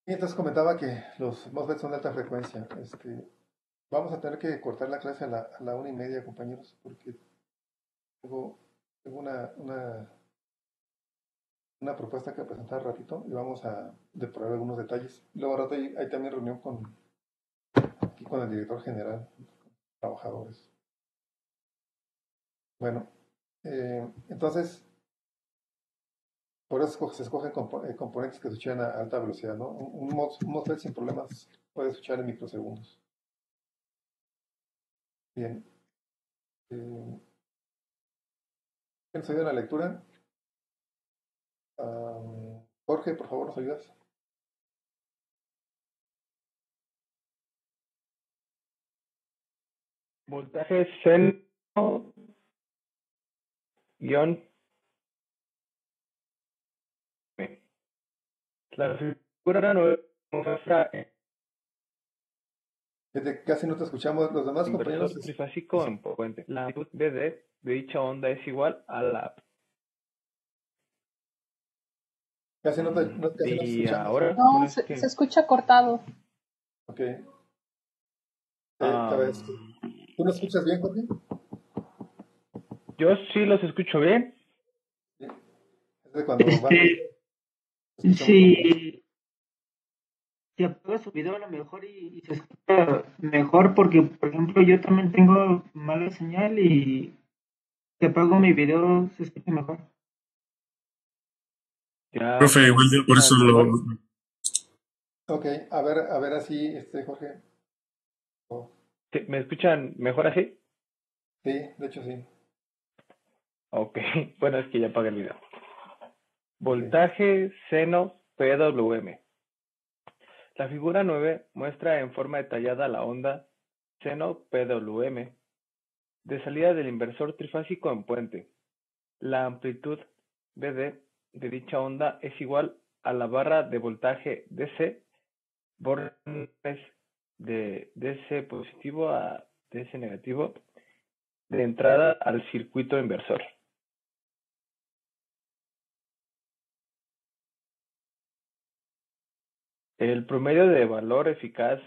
Y entonces comentaba que los MOSFETs son de alta frecuencia. Vamos a tener que cortar la clase a la 1:30, compañeros, porque tengo, tengo una propuesta que presentar ratito y vamos a depurar algunos detalles. Luego al rato hay también reunión aquí con el director general, trabajadores. Bueno, entonces, por eso se escogen componentes que switchan a alta velocidad, ¿no? Un MOSFET sin problemas puede switchar en microsegundos. Bien. ¿Quién nos ayuda en la lectura? Jorge, por favor, ¿nos ayudas? Voltaje seno guión M. La figura no muestra Casi no te escuchamos. Los demás inversor compañeros. trifásico en puente. La amplitud BD de dicha onda es igual a la. Casi no te Y escuchamos. ahora, No, bueno, es se que escucha cortado. Ok. ¿Tú nos escuchas bien, Jorge? yo sí los escucho bien. Sí. Es de cuando van. Si apaga su video a lo mejor y se escucha mejor porque, por ejemplo, yo también tengo mala señal y si apago mi video se escucha mejor. Ya Profe, me igual por eso escuchan lo... mejor. Ok, a ver así, Jorge. Sí, ¿me escuchan mejor así? Sí, de hecho sí. Ok, bueno, es que ya apagué el video. Voltaje seno PWM. La figura 9 muestra en forma detallada la onda seno PWM. de salida del inversor trifásico en puente. La amplitud BD de dicha onda es igual a la barra de voltaje DC, bornes de DC positivo a DC negativo, de entrada al circuito inversor. El promedio de valor eficaz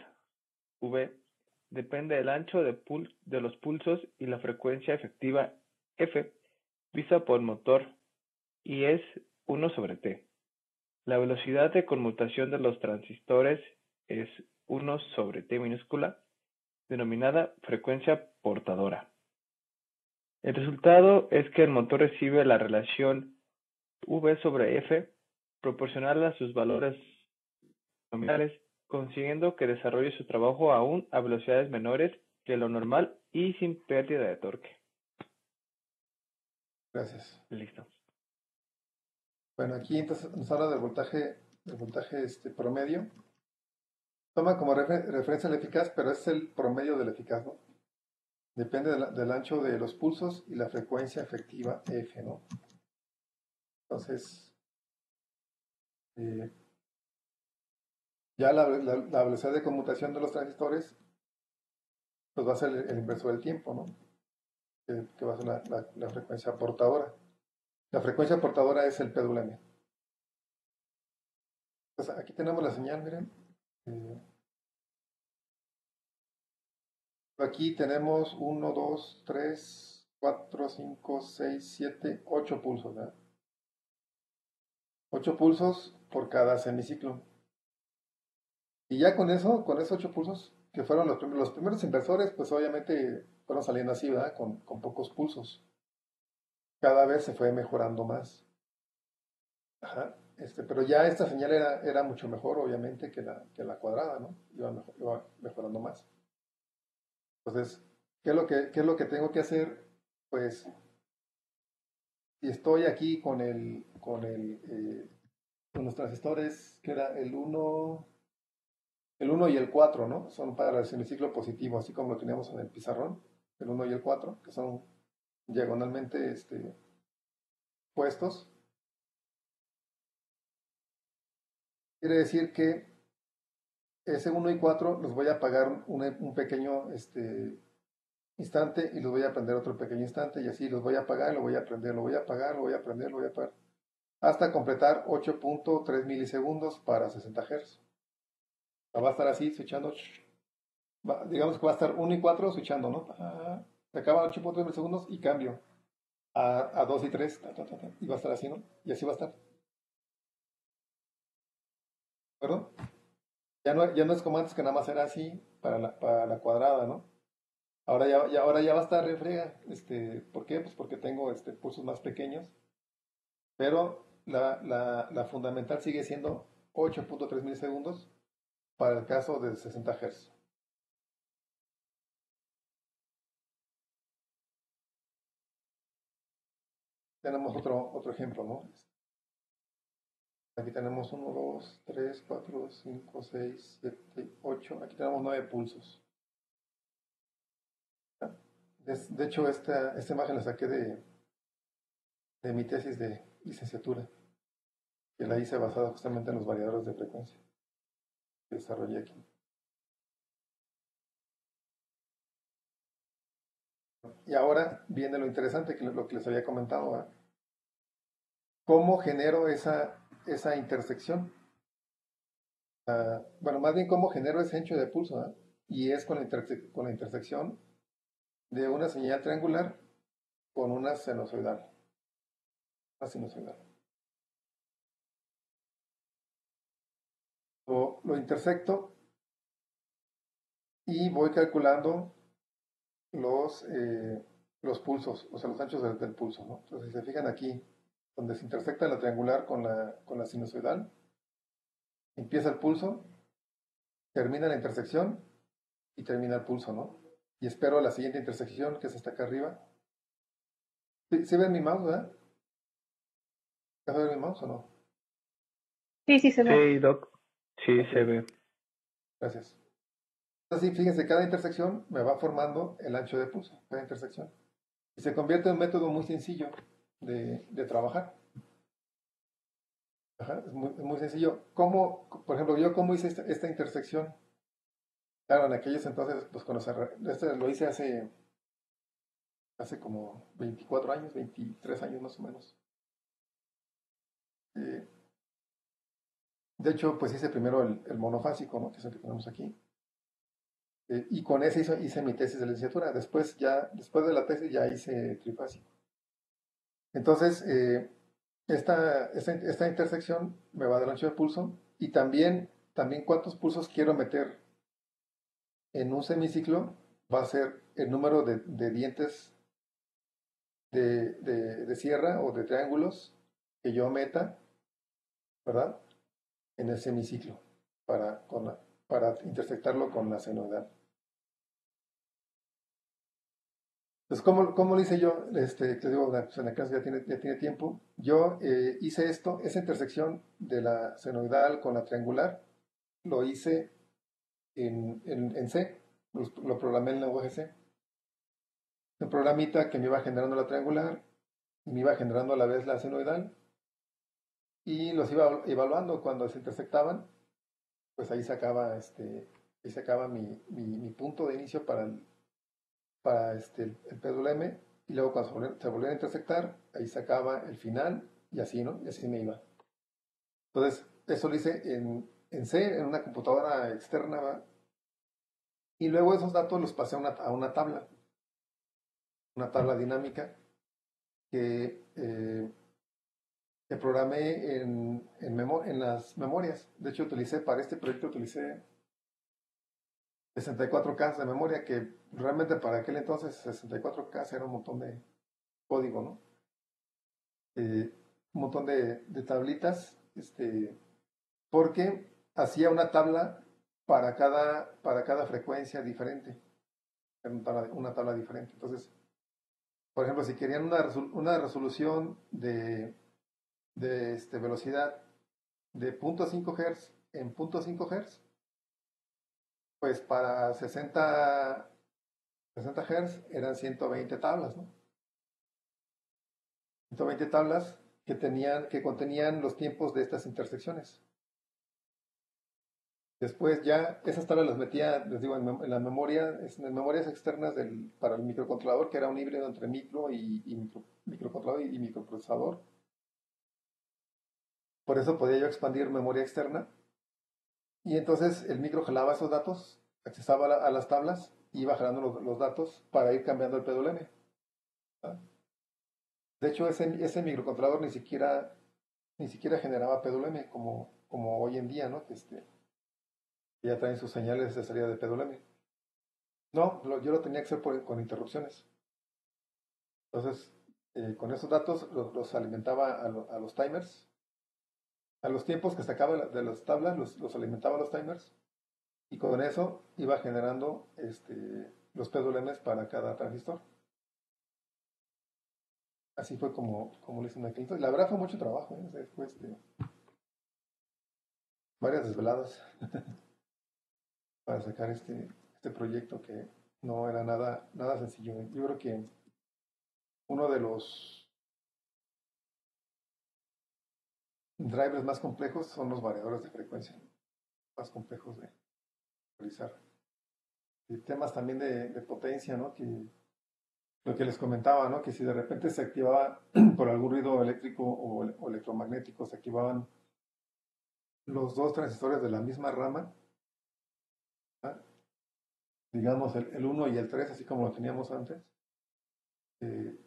V depende del ancho de los pulsos y la frecuencia efectiva F vista por motor y es 1/T. La velocidad de conmutación de los transistores es 1/T minúscula, denominada frecuencia portadora. El resultado es que el motor recibe la relación V/F proporcional a sus valores nominales, consiguiendo que desarrolle su trabajo aún a velocidades menores que lo normal y sin pérdida de torque. Gracias. Listo. Bueno, aquí entonces nos habla del voltaje promedio. Toma como referencia el eficaz, pero es el promedio del eficaz, ¿no? Depende del ancho de los pulsos y la frecuencia efectiva F, ¿no? Entonces, ya la velocidad de conmutación de los transistores, pues va a ser el inverso del tiempo, ¿no? Que va a ser la frecuencia portadora. La frecuencia portadora es el PWM. Entonces, aquí tenemos la señal, miren. Aquí tenemos 1, 2, 3, 4, 5, 6, 7, 8 pulsos, ¿verdad? 8 pulsos por cada semiciclo. Y ya con esos 8 pulsos, que fueron los primeros inversores, pues obviamente fueron saliendo así, ¿verdad? Con pocos pulsos. Cada vez se fue mejorando más. Ajá. Pero ya esta señal era mucho mejor, obviamente, que la cuadrada, ¿no? Iba mejorando más. Entonces, ¿qué es lo que tengo que hacer? Pues, si estoy aquí con los transistores, que era el 1 y el 4, ¿no? Son para el semiciclo positivo, así como lo teníamos en el pizarrón, el 1 y el 4, que son diagonalmente puestos. Quiere decir que ese 1 y 4 los voy a apagar un pequeño instante y los voy a prender otro pequeño instante y así los voy a apagar, lo voy a prender, lo voy a apagar, lo voy a prender, lo voy a apagar, hasta completar 8.3 milisegundos para 60 Hz. Va a estar así, switchando. Digamos que va a estar 1 y 4 switchando, ¿no? Se acaban 8.3 milisegundos y cambio a 2 y 3. Y va a estar así, ¿no? Y así va a estar. ¿De acuerdo? Ya no es como antes que nada más era así para la cuadrada, ¿no? Ahora ya va a estar refriega. ¿Por qué? Pues porque tengo pulsos más pequeños. Pero la fundamental sigue siendo 8.3 milisegundos para el caso de 60 Hz. Tenemos otro ejemplo, ¿no? Aquí tenemos 1, 2, 3, 4, 5, 6, 7, 8. Aquí tenemos 9 pulsos. De hecho, esta imagen la saqué de mi tesis de licenciatura, que la hice basada justamente en los variadores de frecuencia que desarrollé aquí. Y ahora viene lo interesante, lo que les había comentado, ¿verdad? ¿Cómo genero esa intersección? Bueno, más bien cómo genero ese ancho de pulso, ¿verdad? Y es con la intersección de una señal triangular con una sinusoidal. Lo intersecto y voy calculando los pulsos, o sea, los anchos del pulso, ¿no? Entonces, si se fijan aquí, donde se intersecta la triangular con la sinusoidal, empieza el pulso, termina la intersección y termina el pulso, ¿no? Y espero la siguiente intersección, que es esta acá arriba. ¿Sí ven mi mouse, verdad? ¿Se ve mi mouse o no? Sí, se ve. Sí, Doc. Sí, Ok. se ve. Gracias. Así, fíjense, cada intersección me va formando el ancho de pulso, cada intersección. Y se convierte en un método muy sencillo de trabajar. Ajá, es muy sencillo. ¿Cómo, por ejemplo, yo cómo hice esta intersección? Claro, en aquellos entonces, pues cuando este lo hice hace como 24 años, 23 años más o menos. Eh, de hecho, pues hice primero el monofásico, ¿no? Que es el que tenemos aquí. Y con ese hice mi tesis de licenciatura. Después de la tesis ya hice trifásico. Entonces, esta intersección me va a dar ancho de pulso y también cuántos pulsos quiero meter en un semiciclo va a ser el número de dientes de sierra o de triángulos que yo meta, ¿verdad? En el semiciclo para intersectarlo con la senoidal. Entonces, ¿cómo lo hice yo? Te digo, pues en la clase ya tiene tiempo. Yo hice esa intersección de la senoidal con la triangular, lo hice en C, lo programé en lenguaje C. Un programita que me iba generando la triangular y me iba generando a la vez la senoidal y los iba evaluando cuando se intersectaban, pues ahí sacaba mi punto de inicio para el péndulo M y luego cuando se volvían a intersectar, ahí sacaba el final y así, ¿no? Y así me iba. Entonces, eso lo hice en C, en una computadora externa, ¿va? Y luego esos datos los pasé a una tabla dinámica que, que programé en las memorias. De hecho, para este proyecto utilicé 64K de memoria, que realmente para aquel entonces 64K era un montón de código, ¿no? Un montón de tablitas, porque hacía una tabla para cada frecuencia diferente, una tabla diferente. Entonces, por ejemplo, si querían una resolución de velocidad de 0.5 Hz en 0.5 Hz, pues para 60 Hz eran 120 tablas, ¿no? 120 tablas que contenían los tiempos de estas intersecciones. Después ya esas tablas las metía, les digo, en la memoria, en memorias externas para el microcontrolador, que era un híbrido entre micro y microcontrolador y microprocesador. Por eso podía yo expandir memoria externa. Y entonces el micro jalaba esos datos, accesaba a las tablas y iba jalando los datos para ir cambiando el PWM. ¿Ah? De hecho, ese microcontrolador ni siquiera generaba PWM como hoy en día, ¿no? Que ya traen sus señales de salida de PWM. No, yo lo tenía que hacer con interrupciones. Entonces, con esos datos los alimentaba a los timers. A los tiempos que sacaba de las tablas los alimentaba a los timers. Y con eso iba generando los PWMs para cada transistor. Así fue como lo hice en aquel entonces. La verdad fue mucho trabajo, ¿eh? Fue varias desveladas para sacar este proyecto que no era nada sencillo. Yo creo que uno de los drivers más complejos son los variadores de frecuencia, más complejos de realizar. Y temas también de potencia, ¿no? Lo que les comentaba, ¿no? Que si de repente se activaba por algún ruido eléctrico o electromagnético, se activaban los dos transistores de la misma rama, ¿ah? Digamos el 1 y el 3, así como lo teníamos antes,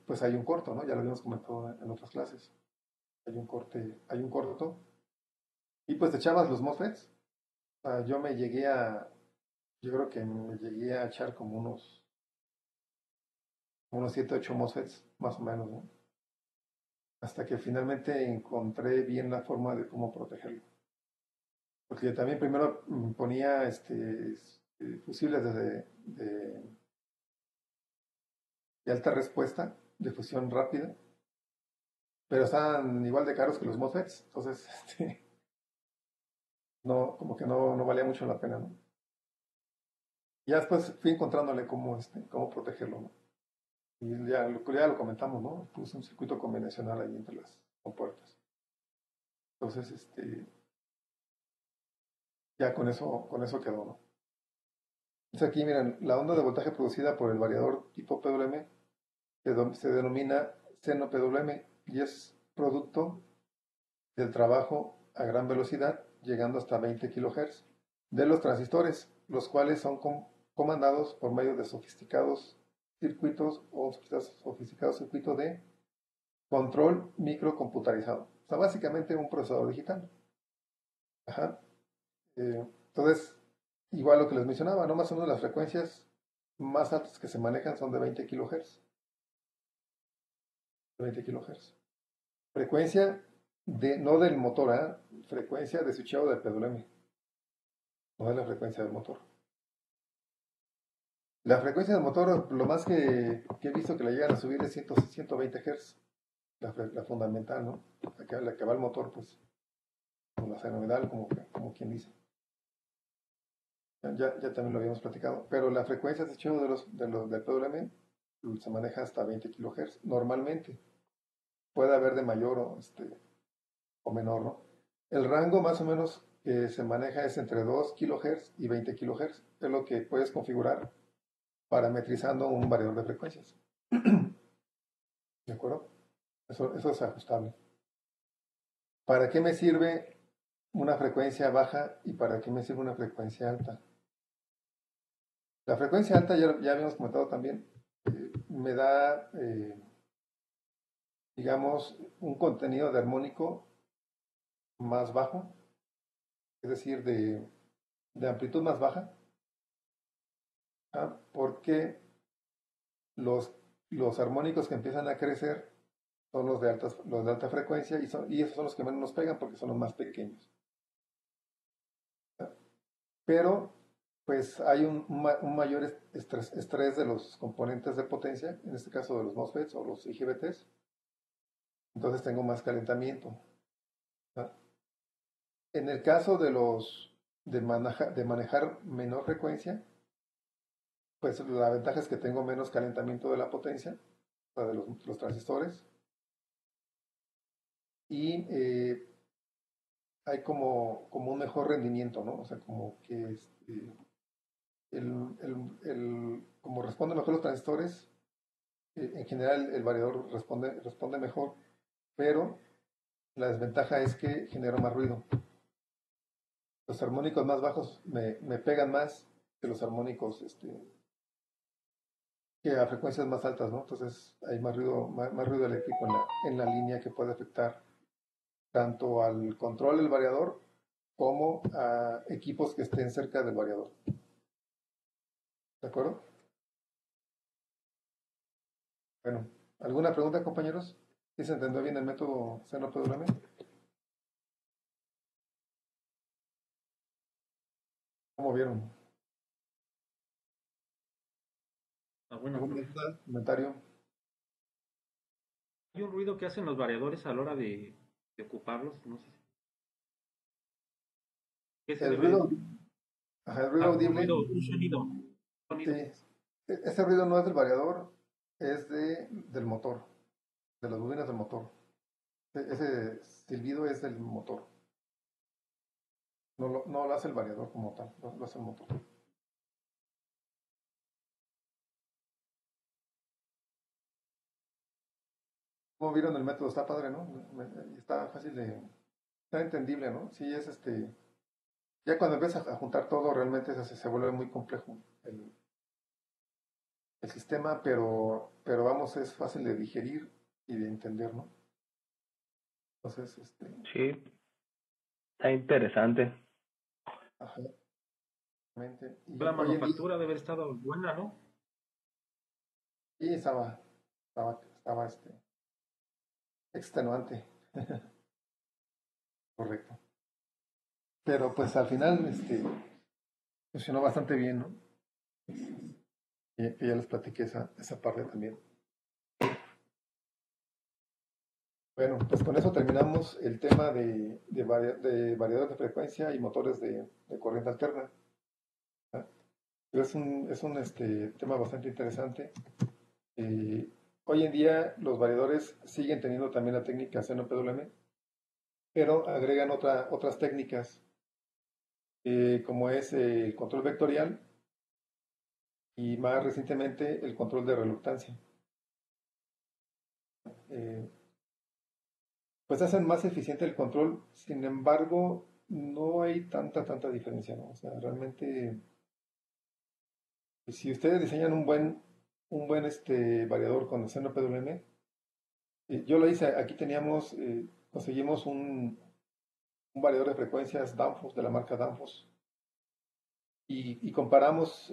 pues hay un corto, ¿no? Ya lo habíamos comentado en otras clases. Hay un corto, y pues te echabas los MOSFETs. O sea, yo creo que me llegué a echar como unos 7, 8 MOSFETs, más o menos, ¿no? Hasta que finalmente encontré bien la forma de cómo protegerlo. Porque yo también primero ponía fusibles de alta respuesta, de fusión rápida, pero estaban igual de caros que los MOSFETs, entonces no, como que no valía mucho la pena, ¿no? Y ya después fui encontrándole cómo protegerlo, ¿no? Y ya lo comentamos, ¿no? Puse un circuito convencional ahí entre las compuertas. Entonces, ya con eso quedó, ¿no? Entonces aquí, miren, la onda de voltaje producida por el variador tipo PWM se denomina seno PWM y es producto del trabajo a gran velocidad, llegando hasta 20 kHz, de los transistores, los cuales son comandados por medio de sofisticados circuitos o sofisticados circuitos de control microcomputarizado. O sea, básicamente un procesador digital. Ajá. Entonces, igual lo que les mencionaba, ¿no? Más o menos las frecuencias más altas que se manejan son de 20 kHz. 20 kHz. Frecuencia no del motor, frecuencia de switcheo del PWM, no de la frecuencia del motor. La frecuencia del motor, lo más que he visto que la llegan a subir es 120 Hz, la fundamental, ¿no? La que va el motor, pues, con la senoidal, como quien dice. Ya también lo habíamos platicado, pero la frecuencia de switcheo del PWM se maneja hasta 20 kHz, normalmente. Puede haber de mayor o menor, ¿no? El rango más o menos que se maneja es entre 2 kHz y 20 kHz. Es lo que puedes configurar parametrizando un variador de frecuencias. ¿De acuerdo? Eso es ajustable. ¿Para qué me sirve una frecuencia baja y para qué me sirve una frecuencia alta? La frecuencia alta, ya habíamos comentado también, me da, digamos, un contenido de armónico más bajo, es decir, de amplitud más baja, porque los armónicos que empiezan a crecer son los de alta frecuencia y esos son los que menos nos pegan porque son los más pequeños. Pero pues hay un mayor estrés de los componentes de potencia, en este caso de los MOSFETs o los IGBTs, entonces tengo más calentamiento. En el caso de manejar menor frecuencia, pues la ventaja es que tengo menos calentamiento de la potencia, o sea, de los transistores, y hay como un mejor rendimiento, ¿no? O sea, como que como responden mejor los transistores, en general el variador responde mejor, pero la desventaja es que genera más ruido. Los armónicos más bajos me pegan más que los armónicos que a frecuencias más altas, ¿no? Entonces hay más ruido eléctrico en la línea que puede afectar tanto al control del variador como a equipos que estén cerca del variador. ¿De acuerdo? Bueno, ¿alguna pregunta, compañeros? ¿Sí se entendió bien el método seno-PWM? ¿Cómo vieron? Bueno, ¿Algún profe. comentario? Hay un ruido que hacen los variadores a la hora de ocuparlos, no sé. ¿Qué se El debe? ruido, el ruido Un audible, ruido, un sonido. sí, ese ruido no es del variador, es del motor, de las bobinas del motor. Ese silbido es del motor. No lo hace el variador como tal, lo hace el motor. Como vieron el método, está padre, ¿no? Está fácil está entendible, ¿no? Sí, ya cuando empiezas a juntar todo, realmente se vuelve muy complejo el sistema, pero vamos, es fácil de digerir y de entender, ¿no? Entonces, Sí, está interesante. ajá, realmente. Y La hoy en día, manufactura debe haber estado buena, ¿no? sí, estaba extenuante. Correcto. Pero pues al final, funcionó bastante bien, ¿no? Y ya les platiqué esa parte también. Bueno, pues con eso terminamos el tema de variadores de frecuencia y motores de corriente alterna. Es un tema bastante interesante. Hoy en día los variadores siguen teniendo también la técnica CNPWM, pero agregan otras técnicas, como es el control vectorial y más recientemente el control de reluctancia. Pues hacen más eficiente el control, sin embargo, no hay tanta diferencia, ¿no? O sea, realmente, si ustedes diseñan un buen variador con el CNPWM, yo lo hice, aquí conseguimos un variador de frecuencias Danfoss, de la marca Danfoss, y comparamos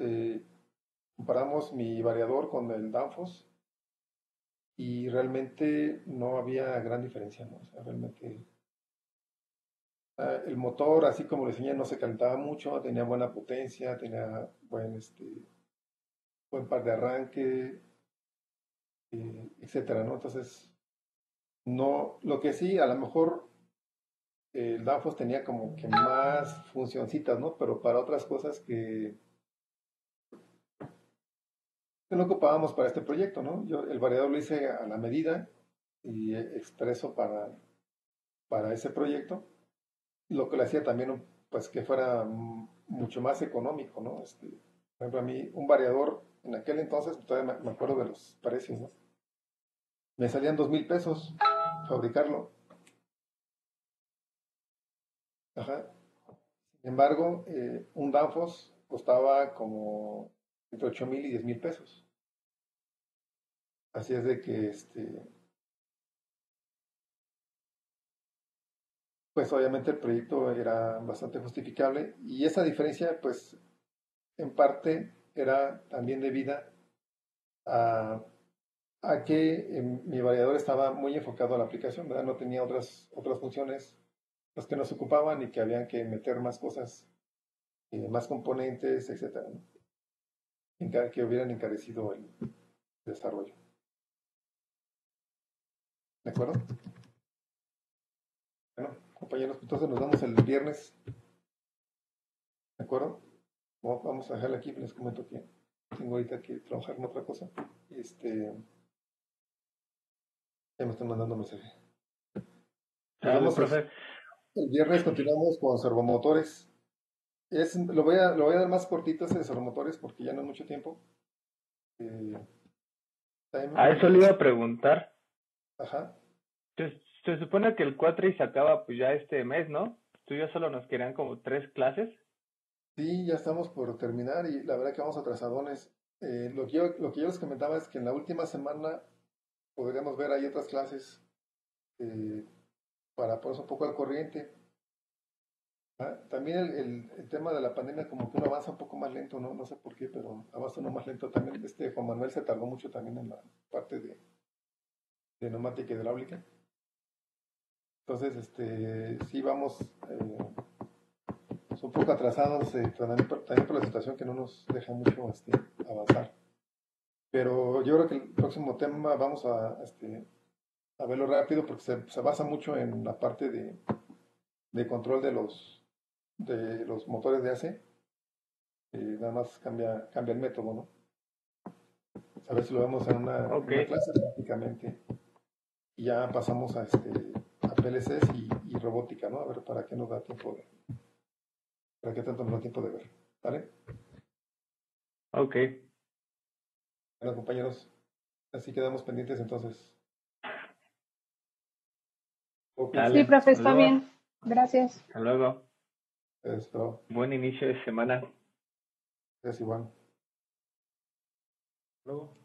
mi variador con el Danfoss y realmente no había gran diferencia, ¿no? O sea, realmente el motor, así como lo diseñé, no se calentaba mucho, tenía buena potencia, tenía buen par de arranque, etcétera, ¿no? Entonces, no, lo que sí, a lo mejor el Danfoss tenía como que más funcioncitas, ¿no? Pero para otras cosas que no ocupábamos para este proyecto, ¿no? Yo el variador lo hice a la medida y expreso para ese proyecto, lo que le hacía también, pues, que fuera mucho más económico, ¿no? Por ejemplo, a mí un variador, en aquel entonces, todavía me acuerdo de los precios, ¿no? Me salían 2,000 pesos fabricarlo. Ajá. Sin embargo, un Danfoss costaba como entre 8,000 y 10,000 pesos. Así es de que, pues obviamente el proyecto era bastante justificable y esa diferencia, pues, en parte era también debida a que mi variador estaba muy enfocado a la aplicación, ¿verdad? No tenía otras funciones las que nos ocupaban y que habían que meter más cosas, más componentes, etcétera, ¿no? Que hubieran encarecido el desarrollo. ¿De acuerdo? Bueno, compañeros, entonces nos vemos el viernes. ¿De acuerdo? Vamos a dejarle aquí, les comento que tengo ahorita que trabajar en otra cosa. Ya me están mandando mensaje. Nos Sale, vemos profe. el viernes, continuamos con servomotores. Lo voy a dar más cortito ese de servomotores porque ya no es mucho tiempo. A eso le iba a preguntar. Ajá. Se supone que el cuatri se acaba pues ya este mes, ¿no? Tú ya solo nos querían como 3 clases. Sí, ya estamos por terminar y la verdad que vamos atrasadones. Lo que yo les comentaba es que en la última semana podríamos ver ahí otras clases para ponerse un poco al corriente. También el tema de la pandemia como que uno avanza un poco más lento, ¿no? No sé por qué, pero avanza uno más lento también. Juan Manuel se tardó mucho también en la parte de neumática hidráulica. Entonces, sí vamos un poco atrasados también por la situación que no nos deja mucho avanzar. Pero yo creo que el próximo tema vamos a verlo rápido porque se basa mucho en la parte de control de los motores de AC. Nada más cambia el método, ¿no? A ver si lo vemos en una clase prácticamente. Y ya pasamos a PLCs y robótica, ¿no? A ver para qué nos da tiempo para qué tanto nos da tiempo de ver. ¿Vale? Ok. Bueno, compañeros, así quedamos pendientes entonces. Dale, Sí, profe, hasta está luego. bien. Gracias. Hasta luego. Esto Buen inicio de semana. es igual. Luego.